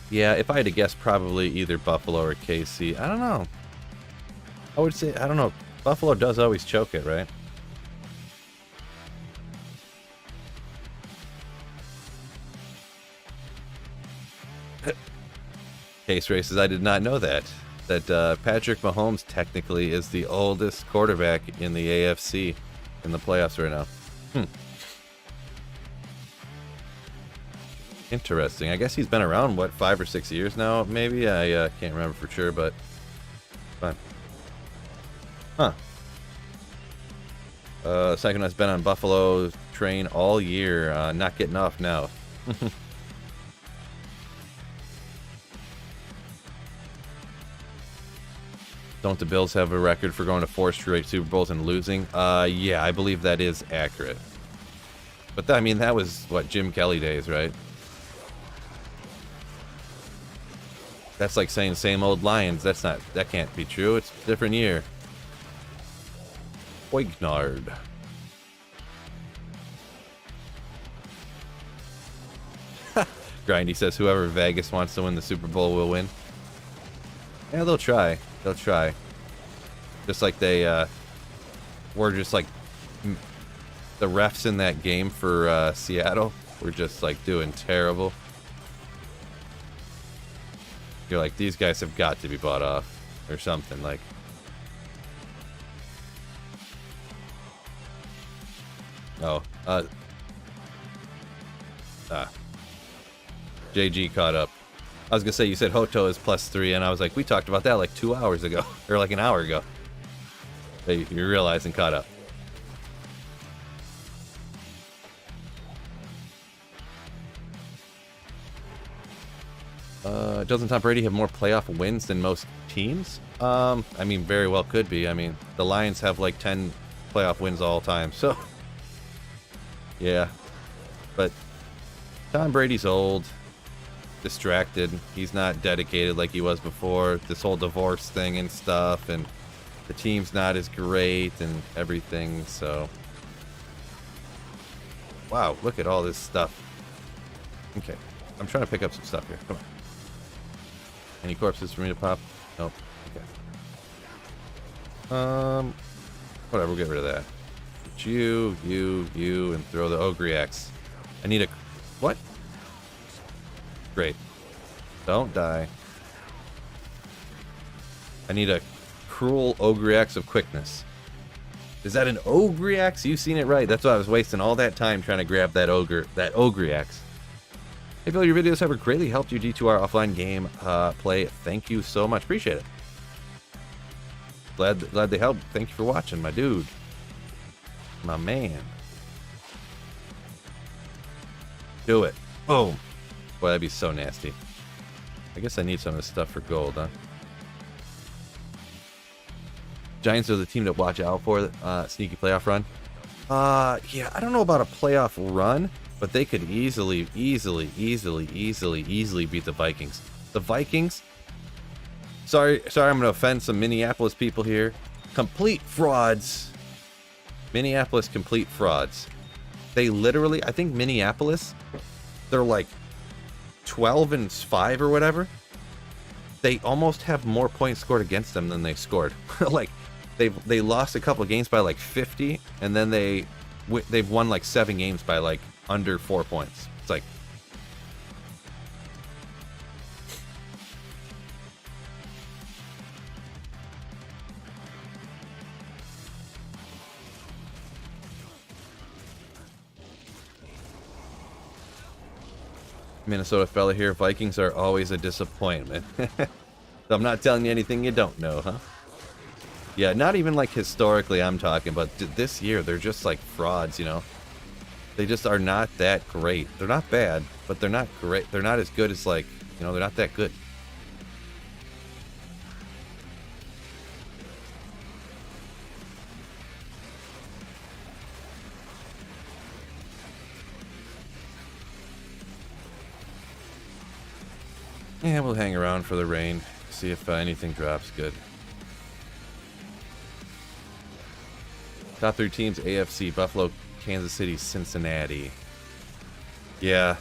Yeah, if I had to guess, probably either Buffalo or KC. I don't know. I would say, I don't know. Buffalo does always choke it, right? Case Races, I did not know that Patrick Mahomes technically is the oldest quarterback in the AFC in the playoffs right now. Interesting. I guess he's been around, what, 5 or 6 years now, maybe? I can't remember for sure, but fine. Huh. Second has been on Buffalo train all year, not getting off now. Don't the Bills have a record for going to 4 straight Super Bowls and losing? Yeah, I believe that is accurate. But I mean, that was, what, Jim Kelly days, right? That's like saying same old Lions. That can't be true. It's a different year. Poignard. Grindy says whoever Vegas wants to win the Super Bowl will win. Yeah, they'll try. They'll try. Just like they were just like the refs in that game for Seattle were just like doing terrible. You're like, these guys have got to be bought off or something like. Oh, JG caught up. I was gonna say, you said Hoto is +3, and I was like, we talked about that like 2 hours ago, or like an hour ago. Hey, you're realizing caught up. Doesn't Tom Brady have more playoff wins than most teams? I mean, very well could be. I mean, the Lions have like 10 playoff wins all time, so yeah. But Tom Brady's old. Distracted. He's not dedicated like he was before. This whole divorce thing and stuff, and the team's not as great and everything, so. Wow, look at all this stuff. Okay, I'm trying to pick up some stuff here. Come on. Any corpses for me to pop? Nope. Okay. Whatever, we'll get rid of that. Get you, and throw the Ogre Axe. I need a... What? Great. Don't die. I need a cruel Ogre Axe of quickness. Is that an Ogre Axe? You've seen it right. That's why I was wasting all that time trying to grab that Ogre Axe. Hey Bill, your videos have greatly helped your D2R offline game play. Thank you so much. Appreciate it. Glad they helped. Thank you for watching, my dude. My man. Do it. Boom. Boy, that'd be so nasty. I guess I need some of this stuff for gold, huh? Giants are the team to watch out for. Sneaky playoff run. Yeah, I don't know about a playoff run, but they could easily beat the Vikings. The Vikings, Sorry, I'm gonna offend some Minneapolis people here. Complete frauds. Minneapolis complete frauds. They literally, I think Minneapolis, they're like 12-5 or whatever. They almost have more points scored against them than they scored. Like, they lost a couple of games by like 50, and then they've won like 7 games by like under 4 points. It's like, Minnesota fella here, Vikings are always a disappointment. I'm not telling you anything you don't know, huh? Yeah, not even like historically I'm talking, but this year they're just like frauds, you know? They just are not that great. They're not bad, but they're not great. They're not as good as like, you know, they're not that good. Yeah, we'll hang around for the rain, see if anything drops good. Top 3 teams, AFC, Buffalo, Kansas City, Cincinnati. Yeah,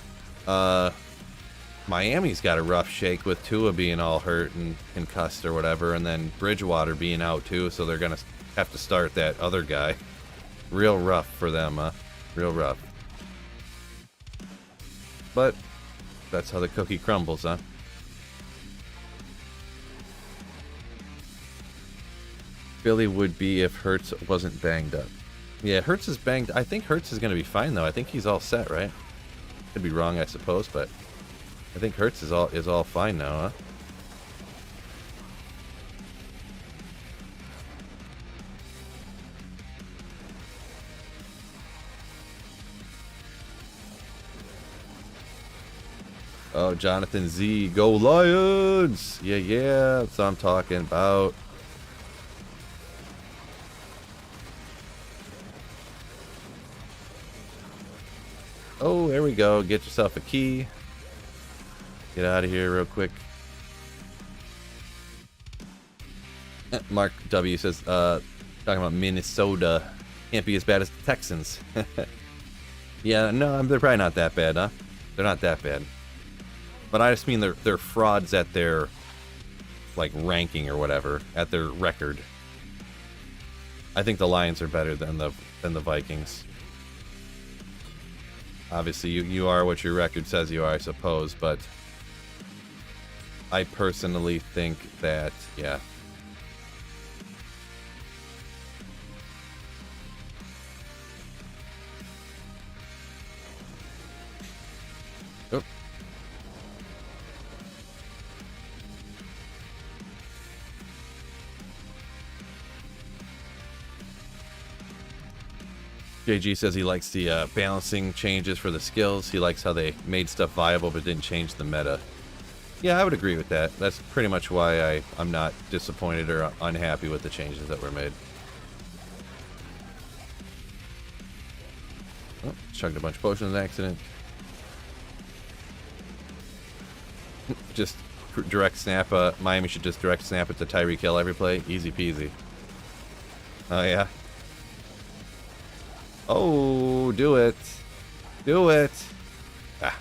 Miami's got a rough shake with Tua being all hurt and concussed or whatever, and then Bridgewater being out too, so they're gonna have to start that other guy. Real rough for them, huh? Real rough. But that's how the cookie crumbles, huh? Philly would be if Hurts wasn't banged up. Yeah, Hurts is banged. I think Hurts is going to be fine though. I think he's all set, right? Could be wrong, I suppose, but I think Hurts is all fine now, huh? Oh, Jonathan Z, go Lions! Yeah, that's what I'm talking about. Oh, there we go. Get yourself a key. Get out of here real quick. Mark W says, talking about Minnesota. Can't be as bad as the Texans. Yeah, no, they're probably not that bad, huh? They're not that bad. But I just mean they're frauds at their, like, ranking or whatever, at their record. I think the Lions are better than the Vikings. Obviously, you are what your record says you are, I suppose, but I personally think that, yeah. Oh. JG says he likes the balancing changes for the skills. He likes how they made stuff viable but didn't change the meta. Yeah, I would agree with that. That's pretty much why I'm not disappointed or unhappy with the changes that were made. Oh, chugged a bunch of potions in accident. Just direct snap. Miami should just direct snap it to Tyreek Hill every play. Easy peasy. Oh, yeah. Oh, do it. Do it. Ah.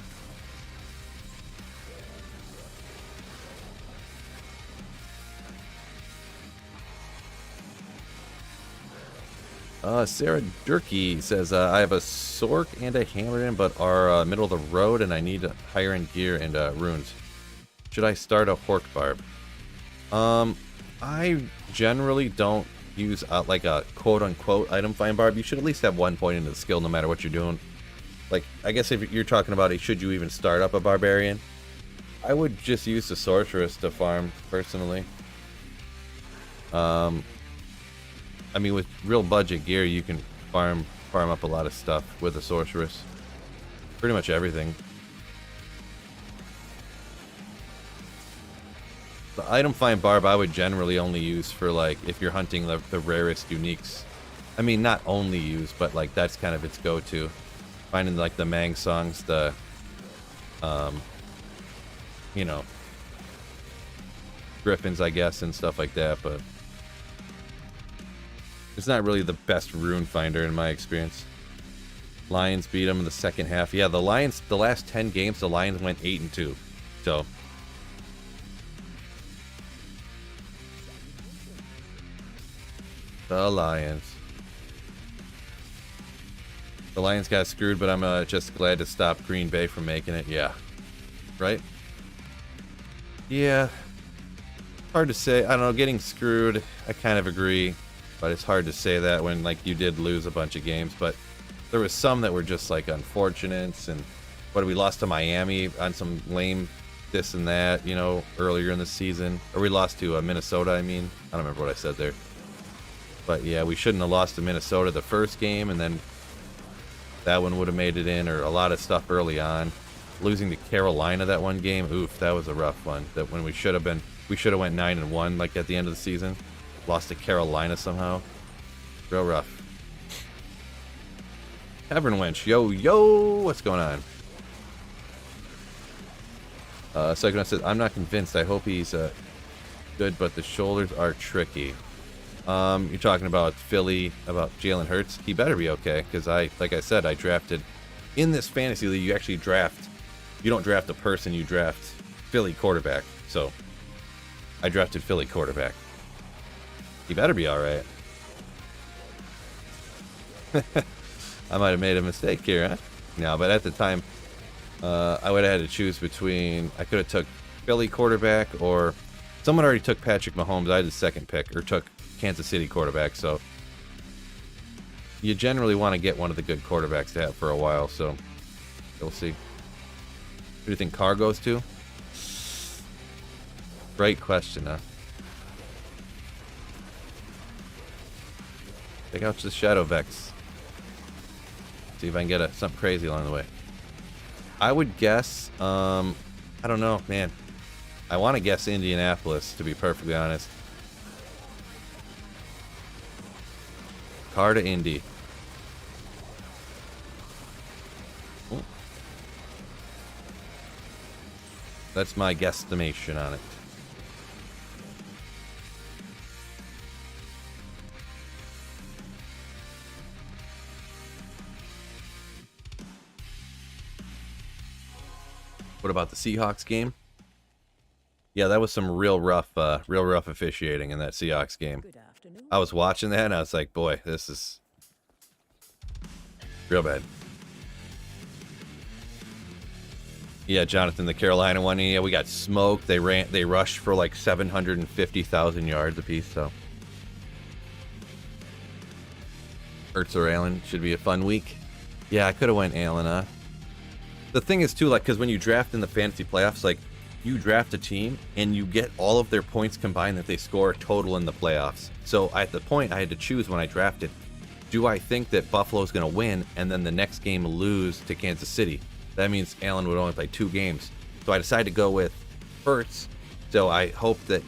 Sarah Durkee says, I have a Sork and a Hammerton, but are middle of the road, and I need higher end gear and runes. Should I start a Hork Barb? I generally don't use like a quote-unquote item find barb. You should at least have 1 point into the skill no matter what you're doing. Like, I guess if you're talking about should you even start up a barbarian, I would just use the sorceress to farm, personally. I mean, with real budget gear, you can farm up a lot of stuff with a sorceress. Pretty much everything. The item find barb I would generally only use for, like, if you're hunting the rarest uniques. I mean, not only use, but, like, that's kind of its go-to. Finding, like, the Mang songs, the, you know, Griffins, I guess, and stuff like that, but it's not really the best rune finder in my experience. Lions beat them in the second half. Yeah, the Lions, the last 10 games, the Lions went 8-2. So the Lions. The Lions got screwed, but I'm just glad to stop Green Bay from making it. Yeah. Right? Yeah. Hard to say. I don't know, getting screwed, I kind of agree. But it's hard to say that when, like, you did lose a bunch of games. But there was some that were just, like, unfortunates. And what, we lost to Miami on some lame this and that, you know, earlier in the season. Or we lost to Minnesota, I mean. I don't remember what I said there. But, yeah, we shouldn't have lost to Minnesota the first game. And then that one would have made it in, or a lot of stuff early on. Losing to Carolina that one game, oof, that was a rough one. That when we should have went 9-1, like at the end of the season. Lost to Carolina somehow. Real rough. Tavern Wench, yo, what's going on? Second one says, I'm not convinced. I hope he's good, but the shoulders are tricky. You're talking about Philly, about Jalen Hurts. He better be okay, because like I said, I drafted in this fantasy league. You actually draft. You don't draft a person. You draft Philly quarterback. So I drafted Philly quarterback. He better be all right. I might have made a mistake here, huh? No, but at the time, I would have had to choose between. I could have took Philly quarterback, or someone already took Patrick Mahomes. I had the second pick, or took Kansas City quarterback. So you generally want to get one of the good quarterbacks to have for a while. So we'll see. Who do you think Carr goes to? Great question, huh? Take out the Shadow Vex. See if I can get something crazy along the way. I would guess, I don't know, man. I want to guess Indianapolis, to be perfectly honest. Carr to Indy. Ooh. That's my guesstimation on it. What about the Seahawks game? Yeah, that was some real rough officiating in that Seahawks game. Good afternoon. I was watching that and I was like, boy, this is real bad. Yeah, Jonathan, the Carolina one. Yeah, we got smoked. They rushed for like 750,000 yards apiece. So, Ertz or Allen should be a fun week. Yeah, I could have went Allen, huh? The thing is, too, like, because when you draft in the fantasy playoffs, like, you draft a team and you get all of their points combined that they score total in the playoffs. So at the point, I had to choose when I drafted, do I think that Buffalo's going to win and then the next game lose to Kansas City? That means Allen would only play 2 games. So I decided to go with Hurts. So I hope that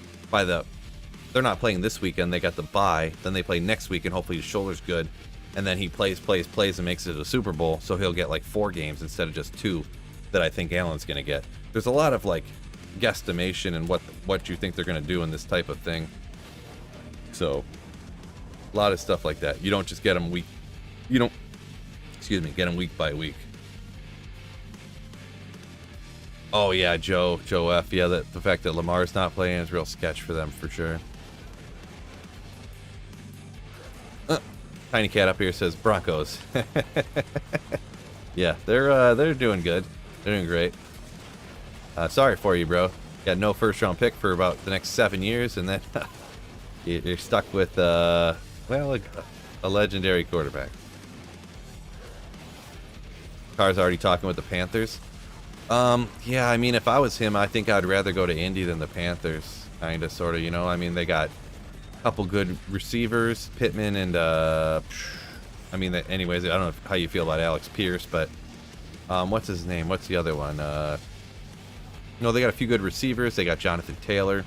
they're not playing this weekend, they got the bye, then they play next week and hopefully his shoulder's good. And then he plays and makes it to the Super Bowl, so he'll get like 4 games instead of just 2 that I think Allen's going to get. There's a lot of like guesstimation and what you think they're going to do in this type of thing. So a lot of stuff like that. You don't just get them get them week by week. Oh yeah, Joe F. Yeah, the fact that Lamar's not playing is real sketch for them for sure. Tiny Cat up here says Broncos. Yeah, they're doing good. They're doing great. Sorry for you, bro. Got no first round pick for about the next 7 years, and then you're stuck with a legendary quarterback. Carr's already talking with the Panthers. Yeah, I mean, if I was him, I think I'd rather go to Indy than the Panthers. Kinda, sorta, you know. I mean, they got couple good receivers, Pittman and anyways, I don't know how you feel about Alex Pierce, but what's his name? What's the other one? No, they got a few good receivers. They got Jonathan Taylor.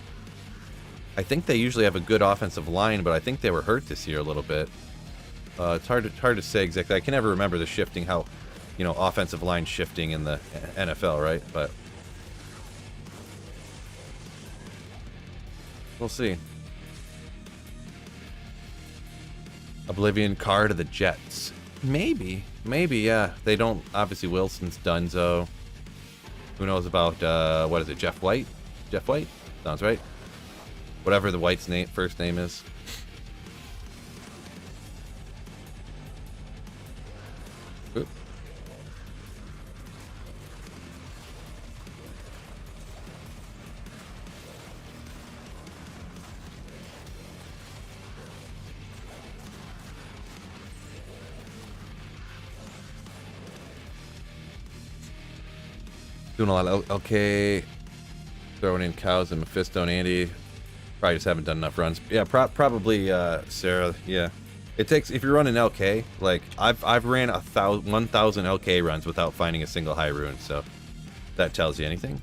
I think they usually have a good offensive line, but I think they were hurt this year a little bit. It's hard to say exactly. I can never remember the shifting, how, you know, offensive line shifting in the NFL, right? But We'll see. Oblivion car to the Jets. Maybe, yeah. They don't. Obviously, Wilson's donezo. Who knows about what is it? Jeff White. Jeff White sounds right. Whatever the White's first name is. Oop. Doing a lot of LK, throwing in cows and Mephisto and Andy. Probably just haven't done enough runs. Yeah, probably Sarah. Yeah, it takes, if you're running LK, like I've ran 1,000 LK runs without finding a single high rune. So that tells you anything.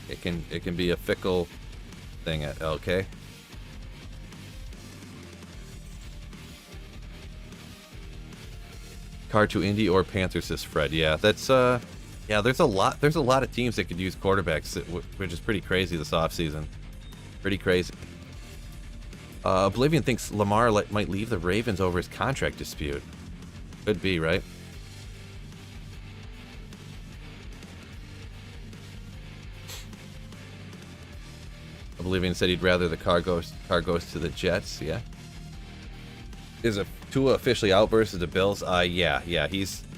It can be a fickle thing at LK. Card to Indy or Panther, says Fred. Yeah, that's yeah. There's a lot of teams that could use quarterbacks, which is pretty crazy this offseason. Pretty crazy. Oblivion thinks Lamar might leave the Ravens over his contract dispute. Could be, right? Oblivion said he'd rather the car goes to the Jets. Yeah. Is Tua officially out versus the Bills? Yeah.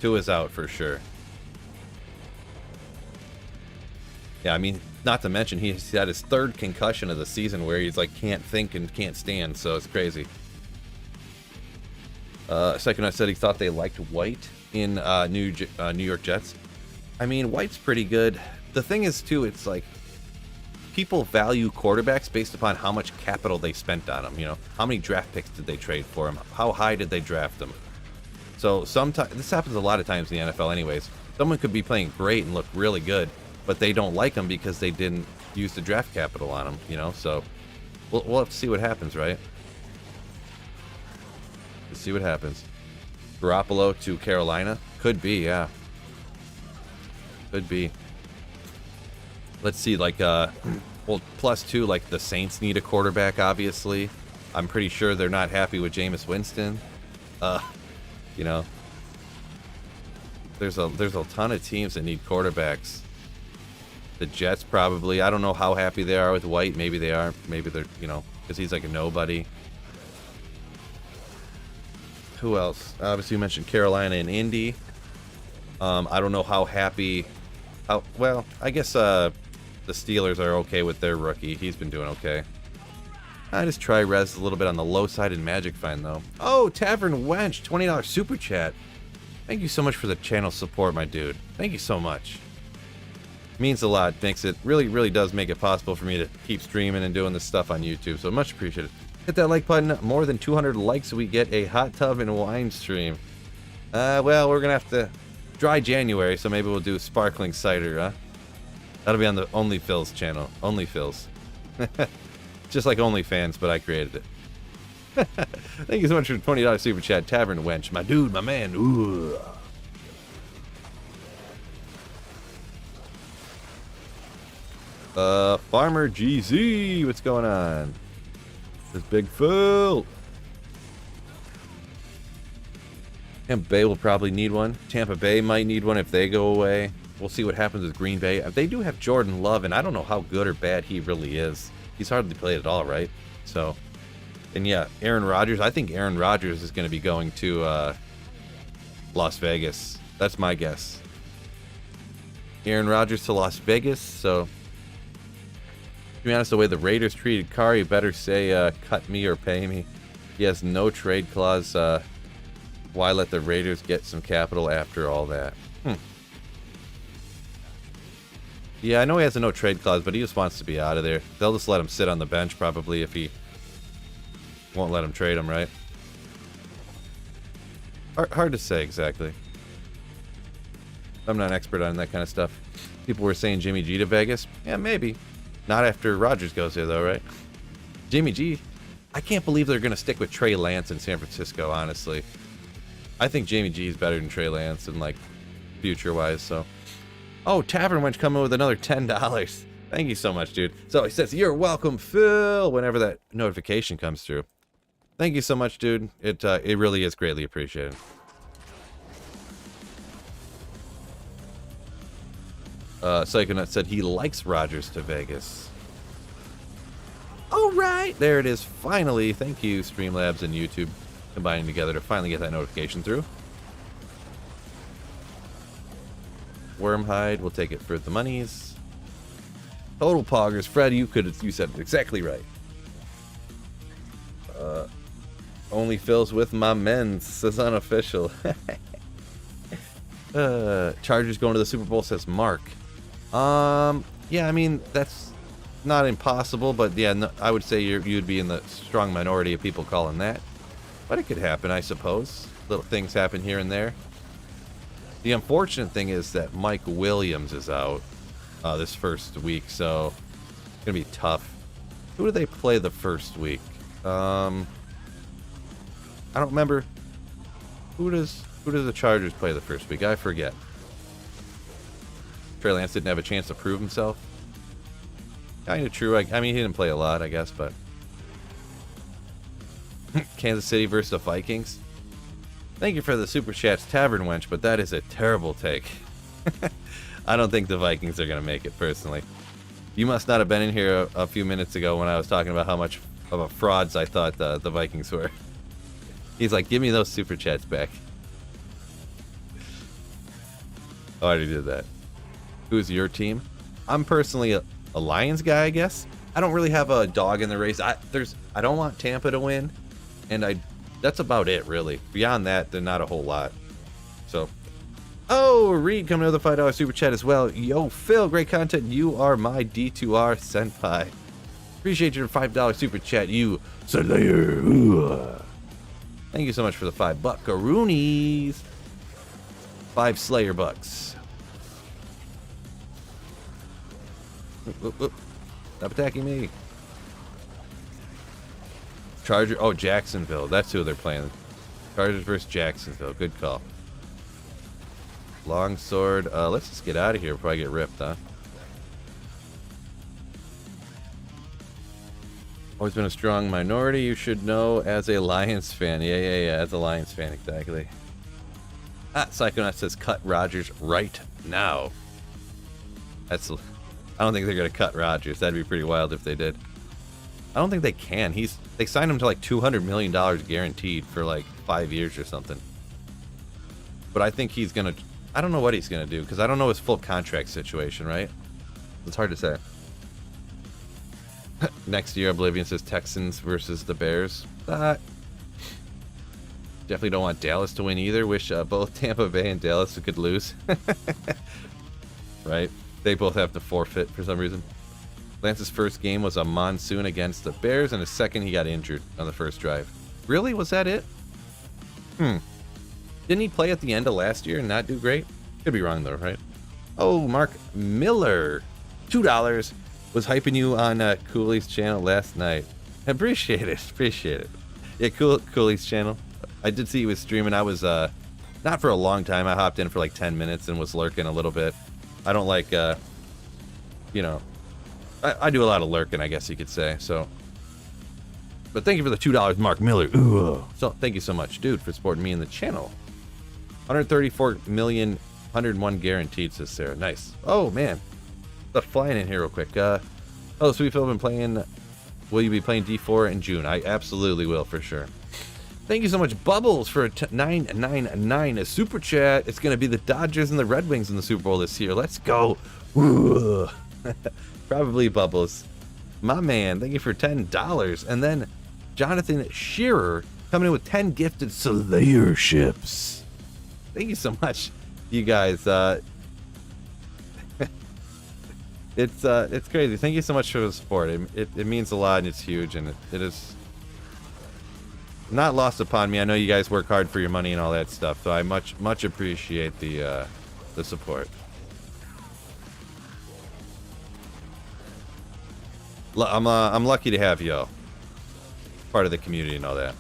Tua's out for sure. Yeah, I mean, not to mention he's had his third concussion of the season where he's like can't think and can't stand, so it's crazy. Second, I said he thought they liked White in New York Jets. I mean, White's pretty good. The thing is, too, it's like people value quarterbacks based upon how much capital they spent on them. You know, how many draft picks did they trade for him? How high did they draft them? So sometimes this happens a lot of times in the NFL, anyways. Someone could be playing great and look really good, but they don't like them because they didn't use the draft capital on them, you know? So we'll have to see what happens, right? Let's see what happens. Garoppolo to Carolina? Could be, yeah. Could be. Let's see, like, well, +2, like, the Saints need a quarterback, obviously. I'm pretty sure they're not happy with Jameis Winston. You know, there's a ton of teams that need quarterbacks. The Jets probably. I don't know how happy they are with White. Maybe they are. Maybe they're, you know, because he's like a nobody. Who else? Obviously, you mentioned Carolina and Indy. I don't know how happy. Well, I guess the Steelers are okay with their rookie. He's been doing okay. I just try res a little bit on the low side in Magic Find, though. Oh, Tavern Wench, $20 super chat. Thank you so much for the channel support, my dude. Thank you so much. Means a lot. Makes it really does make it possible for me to keep streaming and doing this stuff on YouTube. So much appreciated. Hit that like button. More than 200 likes, we get a hot tub and wine stream. Well, we're gonna have to dry January, so maybe we'll do sparkling cider, huh? That'll be on the OnlyFills channel. OnlyFills. Just like OnlyFans, but I created it. Thank you so much for the $20 super chat, Tavern Wench. My dude, my man. Ooh. Farmer GZ, what's going on? This big fool. Tampa Bay will probably need one. Tampa Bay might need one if they go away. We'll see what happens with Green Bay. They do have Jordan Love, and I don't know how good or bad he really is. He's hardly played at all, right? So, and yeah, Aaron Rodgers. I think Aaron Rodgers is going to be going to Las Vegas. That's my guess. Aaron Rodgers to Las Vegas. So, to be honest, the way the Raiders treated Carr, you better say cut me or pay me. He has no trade clause. Why let the Raiders get some capital after all that? Yeah, I know he has a no trade clause, but he just wants to be out of there. They'll just let him sit on the bench probably if he won't let him trade him, right? Hard to say exactly. I'm not an expert on that kind of stuff. People were saying Jimmy G to Vegas. Yeah, maybe. Not after Rodgers goes there, though, right? Jimmy G. I can't believe they're going to stick with Trey Lance in San Francisco, honestly. I think Jimmy G is better than Trey Lance and, like, future-wise, so. Oh, Tavern Wench coming with another $10. Thank you so much, dude. So he says, "You're welcome, Phil," whenever that notification comes through. Thank you so much, dude. It really is greatly appreciated. Psychonaut said he likes Rogers to Vegas. All right, there it is. Finally, thank you, Streamlabs and YouTube combining together to finally get that notification through. Wormhide, we'll take it for the monies. Total poggers, Fred. You said it exactly right. Only Phil's with my men, says unofficial. Chargers going to the Super Bowl, says Mark. Yeah, I mean, that's not impossible, but yeah, no, I would say you'd be in the strong minority of people calling that. But it could happen, I suppose. Little things happen here and there. The unfortunate thing is that Mike Williams is out this first week, so it's going to be tough. Who do they play the first week? I don't remember. Who does the Chargers play the first week? I forget. Trey Lance didn't have a chance to prove himself. Kind of true. I mean, he didn't play a lot, I guess, but Kansas City versus the Vikings. Thank you for the Super Chats, Tavern Wench, but that is a terrible take. I don't think the Vikings are going to make it, personally. You must not have been in here a few minutes ago when I was talking about how much of a frauds I thought the Vikings were. He's like, give me those Super Chats back. Oh, I already did that. Who's your team? I'm personally a Lions guy, I guess. I don't really have a dog in the race. I don't want Tampa to win, and that's about it, really. Beyond that, there's not a whole lot. So, oh, Reed coming to the $5 Super Chat as well. Yo, Phil, great content. You are my D2R senpai. Appreciate your $5 Super Chat, you Slayer. Thank you so much for the $5 buckaroonies. 5 Slayer bucks. Oop. Stop attacking me. Charger. Oh, Jacksonville. That's who they're playing. Chargers versus Jacksonville. Good call. Longsword. Let's just get out of here before I get ripped, huh? Always been a strong minority, you should know, as a Lions fan. Yeah, as a Lions fan, exactly. Psychonaut says, cut Rodgers right now. I don't think they're going to cut Rodgers. That'd be pretty wild if they did. I don't think they can. They signed him to like $200 million guaranteed for like 5 years or something. But I think he's going to... I don't know what he's going to do, because I don't know his full contract situation, right? It's hard to say. Next year, Oblivion says Texans versus the Bears. Definitely don't want Dallas to win either. Wish both Tampa Bay and Dallas could lose. Right? They both have to forfeit for some reason. Lance's first game was a monsoon against the Bears, and his second he got injured on the first drive. Really? Was that it? Didn't he play at the end of last year and not do great? Could be wrong though, right? Oh, Mark Miller. $2. Was hyping you on Cooley's channel last night. Appreciate it. Yeah, Cooley's channel. I did see he was streaming. I was not for a long time. I hopped in for like 10 minutes and was lurking a little bit. I don't like you know, I do a lot of lurking, I guess you could say. So, but thank you for the $2, Mark Miller. Ooh. So thank you so much, dude, for supporting me in the channel. 134 million, 101 guaranteed, says Sarah. Nice. Oh man. Flying in here real quick. Oh, Sweet Phil, been playing. Will you be playing D4 in June? I absolutely will, for sure. Thank you so much, Bubbles, for a 999 a super chat. It's going to be the Dodgers and the Red Wings in the Super Bowl this year. Let's go. Probably Bubbles. My man, thank you for $10. And then Jonathan Shearer coming in with 10 gifted Slayerships. Thank you so much, you guys. It's crazy. Thank you so much for the support. It means a lot, and it's huge, and it is not lost upon me. I know you guys work hard for your money and all that stuff, so I much appreciate the support. I'm lucky to have y'all part of the community and all that.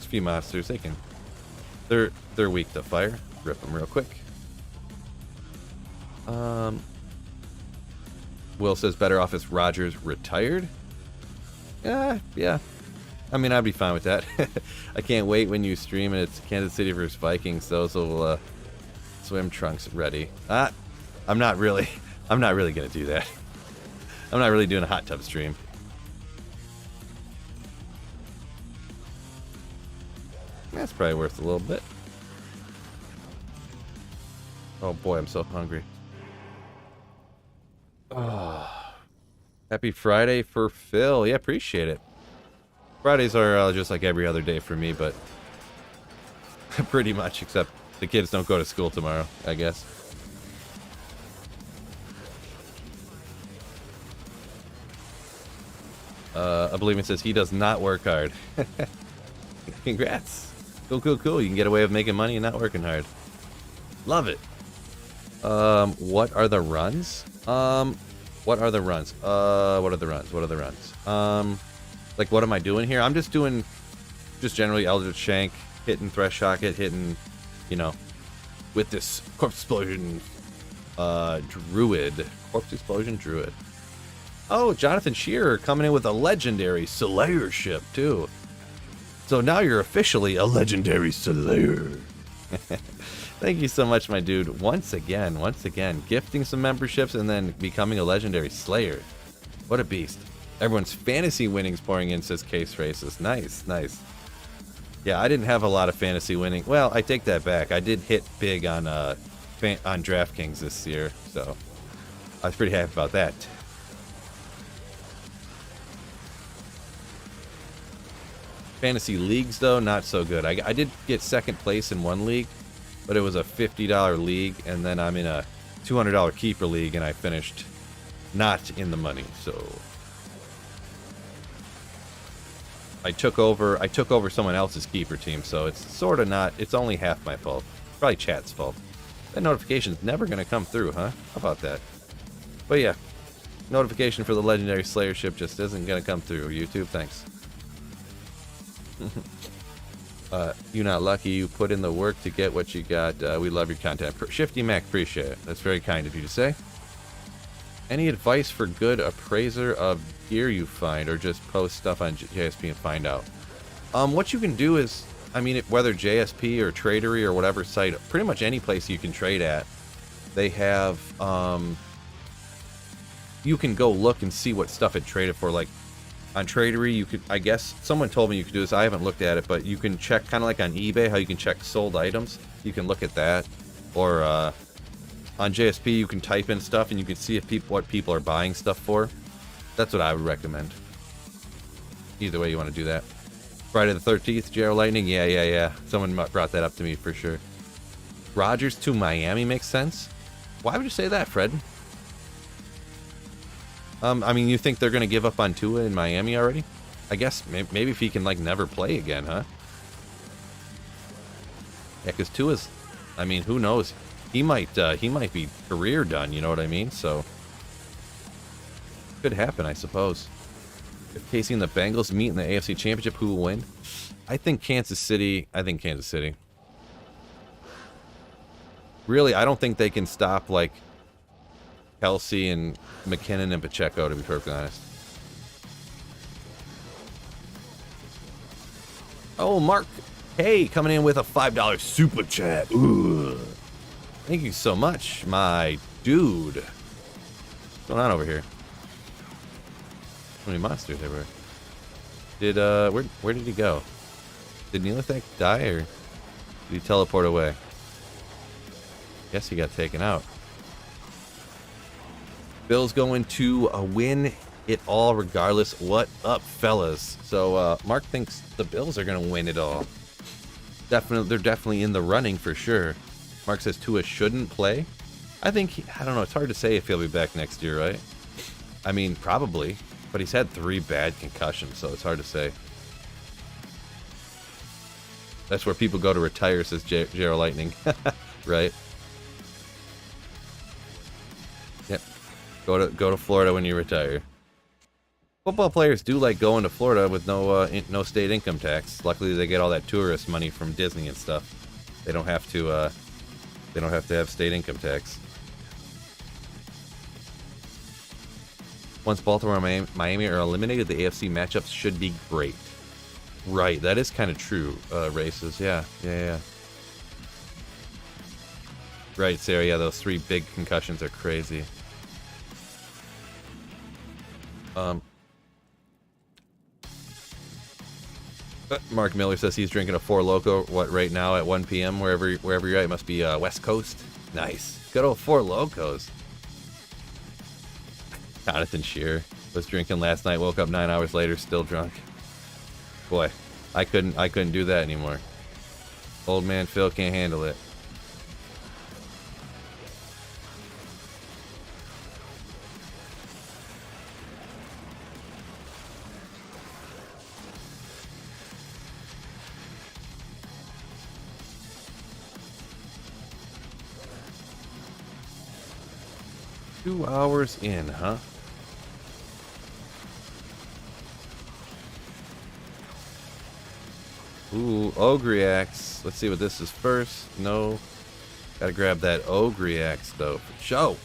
There's a few monsters. They can. They're weak to fire. Rip them real quick. Will says better off if Rogers retired. Yeah. I mean, I'd be fine with that. I can't wait when you stream and it's Kansas City versus Vikings. Those will swim trunks ready. I'm not really gonna do that. I'm not really doing a hot tub stream. That's probably worth a little bit. Oh boy, I'm so hungry. Oh, happy Friday for Phil. Yeah, appreciate it. Fridays are just like every other day for me, but pretty much, except the kids don't go to school tomorrow, I guess. Oblivion says he does not work hard. Congrats. Cool. You can get away with making money and not working hard. Love it. What are the runs? What are the runs? Like, what am I doing here? I'm just doing, generally Eldritch Shank, hitting Thresh Socket, hitting, you know, with this Corpse Explosion, Druid. Corpse Explosion Druid. Oh, Jonathan Shearer coming in with a legendary Slayership, too. So now you're officially a legendary Slayer. Thank you so much, my dude. Once again, gifting some memberships and then becoming a legendary Slayer. What a beast. Everyone's fantasy winnings pouring in, says Case Races. Nice. Yeah, I didn't have a lot of fantasy winning. Well, I take that back. I did hit big on DraftKings this year, so I was pretty happy about that. Fantasy leagues, though, not so good. I did get second place in one league, but it was a $50 league, and then I'm in a $200 keeper league, and I finished not in the money, so I took over someone else's keeper team, so it's sort of not, it's only half my fault. Probably chat's fault. That notification's never going to come through, huh? How about that? But yeah, notification for the legendary Slayership just isn't going to come through. YouTube, thanks. You're not lucky. You put in the work to get what you got. We love your content. Shifty Mac, appreciate it. That's very kind of you to say. Any advice for good appraiser of gear you find, or just post stuff on JSP and find out? What you can do is, I mean, whether JSP or Tradery or whatever site, pretty much any place you can trade at, they have, you can go look and see what stuff it traded for. Like, on Tradery, you could, I guess, someone told me you could do this. I haven't looked at it, but you can check, kind of like on eBay, how you can check sold items. You can look at that. Or, on JSP, you can type in stuff and you can see if what people are buying stuff for. That's what I would recommend. Either way you want to do that. Friday the 13th, JR Lightning. Yeah. Someone brought that up to me for sure. Rogers to Miami makes sense. Why would you say that, Fred? I mean, you think they're going to give up on Tua in Miami already? I guess maybe if he can, like, never play again, huh? Yeah, because Tua's, I mean, who knows? He might be career done, you know what I mean? So, could happen, I suppose. If Casey and the Bengals meet in the AFC Championship, who will win? I think Kansas City. Really, I don't think they can stop, like, Kelsey and McKinnon and Pacheco, to be perfectly honest. Oh, Mark. Hey, coming in with a $5 super chat. Ooh. Thank you so much, my dude. What's going on over here? How many monsters everywhere? Did, where did he go? Did Neelathek die, or did he teleport away? Guess he got taken out. Bill's going to win it all regardless. What up, fellas? So, Mark thinks the Bills are going to win it all. They're definitely in the running for sure. Mark says Tua shouldn't play. I think, I don't know, it's hard to say if he'll be back next year, right? I mean, probably. But he's had 3 bad concussions, so it's hard to say. That's where people go to retire, says J.R. Lightning. Right? Yep. Go to Florida when you retire. Football players do like going to Florida with no state income tax. Luckily, they get all that tourist money from Disney and stuff. They don't have to. They don't have to have state income tax. Once Baltimore and Miami are eliminated, the AFC matchups should be great. Right, that is kind of true. Races, yeah. Right, Sarah. Yeah, those 3 big concussions are crazy. Mark Miller says he's drinking a Four Loko. What, right now at 1 p.m. wherever you're at? It must be West Coast. Nice. Good old Four Lokos. Jonathan Shearer was drinking last night. Woke up 9 hours later, still drunk. Boy, I couldn't do that anymore. Old man Phil can't handle it. Two hours in, huh? Ooh, Ogre Axe. Let's see what this is first. No. Gotta grab that Ogre Axe, though. For show.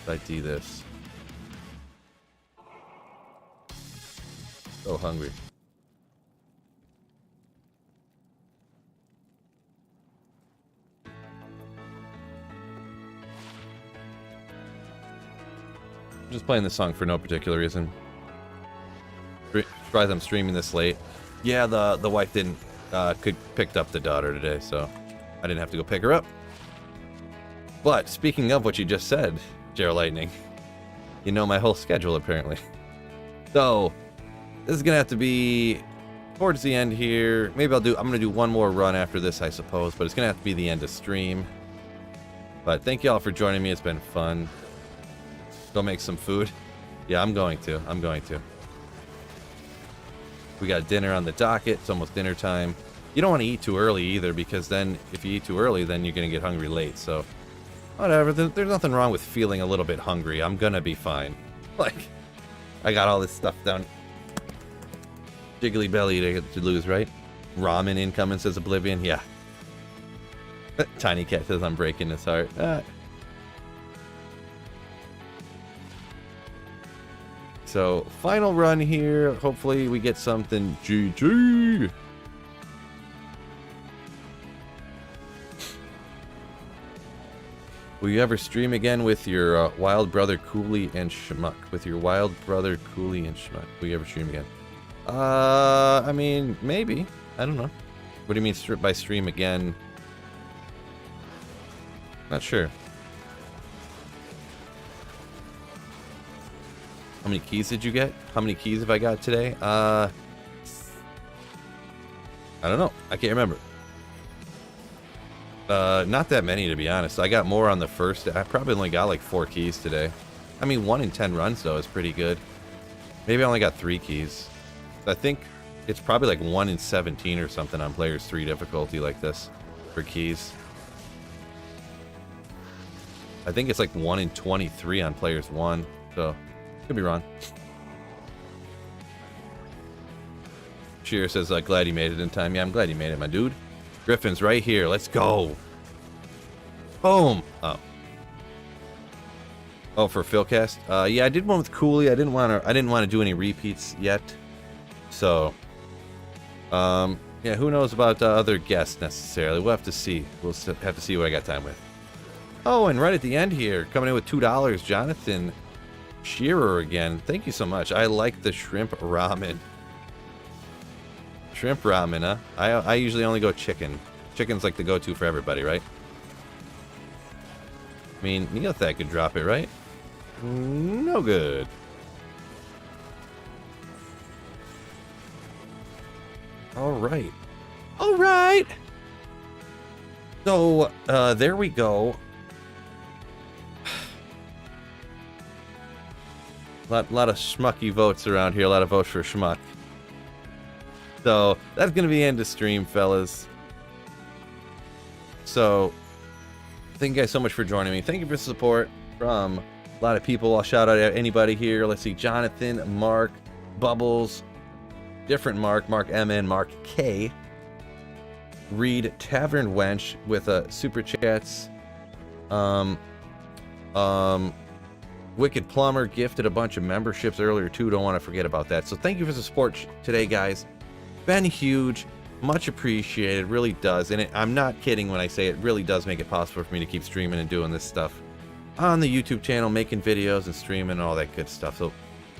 I do this. So hungry. I'm just playing this song for no particular reason. Surprised I'm streaming this late. Yeah, the wife didn't picked up the daughter today, so I didn't have to go pick her up. But speaking of what you just said, Gerald Lightning, you know my whole schedule apparently. So this is gonna have to be towards the end here. Maybe I'm gonna do one more run after this, I suppose, but it's gonna have to be the end of stream. But thank y'all for joining me. It's been fun. Go make some food. Yeah, I'm going to. We got dinner on the docket. It's almost dinner time. You don't want to eat too early either, because then if you eat too early, then you're going to get hungry late. So, whatever. There's nothing wrong with feeling a little bit hungry. I'm going to be fine. Like, I got all this stuff down. Jiggly belly to lose, right? Ramen incoming, says Oblivion. Yeah. Tiny Cat says I'm breaking his heart. So, final run here. Hopefully we get something. GG! Will you ever stream again with your wild brother Cooley and Schmuck? Will you ever stream again? I mean, maybe. I don't know. What do you mean by stream again? Not sure. How many keys did you get? How many keys have I got today? I don't know. I can't remember. Not that many, to be honest. I got more on the first. I probably only got like 4 keys today. I mean, 1 in 10 runs, though, is pretty good. Maybe I only got 3 keys. I think it's probably like 1 in 17 or something on players 3 difficulty like this for keys. I think it's like 1 in 23 on players 1. So, could be wrong. Cheer says, glad you made it in time. Yeah, I'm glad you made it, my dude. Griffin's right here. Let's go. Boom. Oh, for Philcast? Yeah, I did one with Cooley. I didn't want to do any repeats yet. So, yeah, who knows about other guests necessarily. We'll have to see. We'll have to see what I got time with. Oh, and right at the end here, coming in with $2, Jonathan Shearer again. Thank you so much. I like the shrimp ramen. Shrimp ramen, huh? I usually only go chicken. Chicken's like the go-to for everybody, right? I mean, Neothat could drop it, right? No good. Alright. Alright! So, there we go. Lot of schmucky votes around here. A lot of votes for schmuck. So, that's going to be the end of stream, fellas. So, thank you guys so much for joining me. Thank you for the support from A lot of people. I'll shout out anybody here. Let's see. Jonathan, Mark, Bubbles, different Mark, Mark MN, Mark K, Reed, Tavern Wench with super chats. Wicked Plumber gifted a bunch of memberships earlier too. Don't want to forget about that. So thank you for the support today, guys. Been huge, much appreciated. Really does, and I'm not kidding when I say it really does make it possible for me to keep streaming and doing this stuff on the YouTube channel, making videos and streaming and all that good stuff. So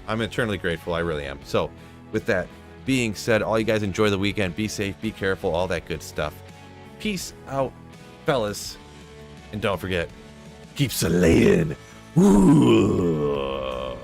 I'm eternally grateful. I really am. So with that being said, all you guys enjoy the weekend. Be safe, be careful, all that good stuff. Peace out, fellas, and don't forget, keep slaying. Ooh.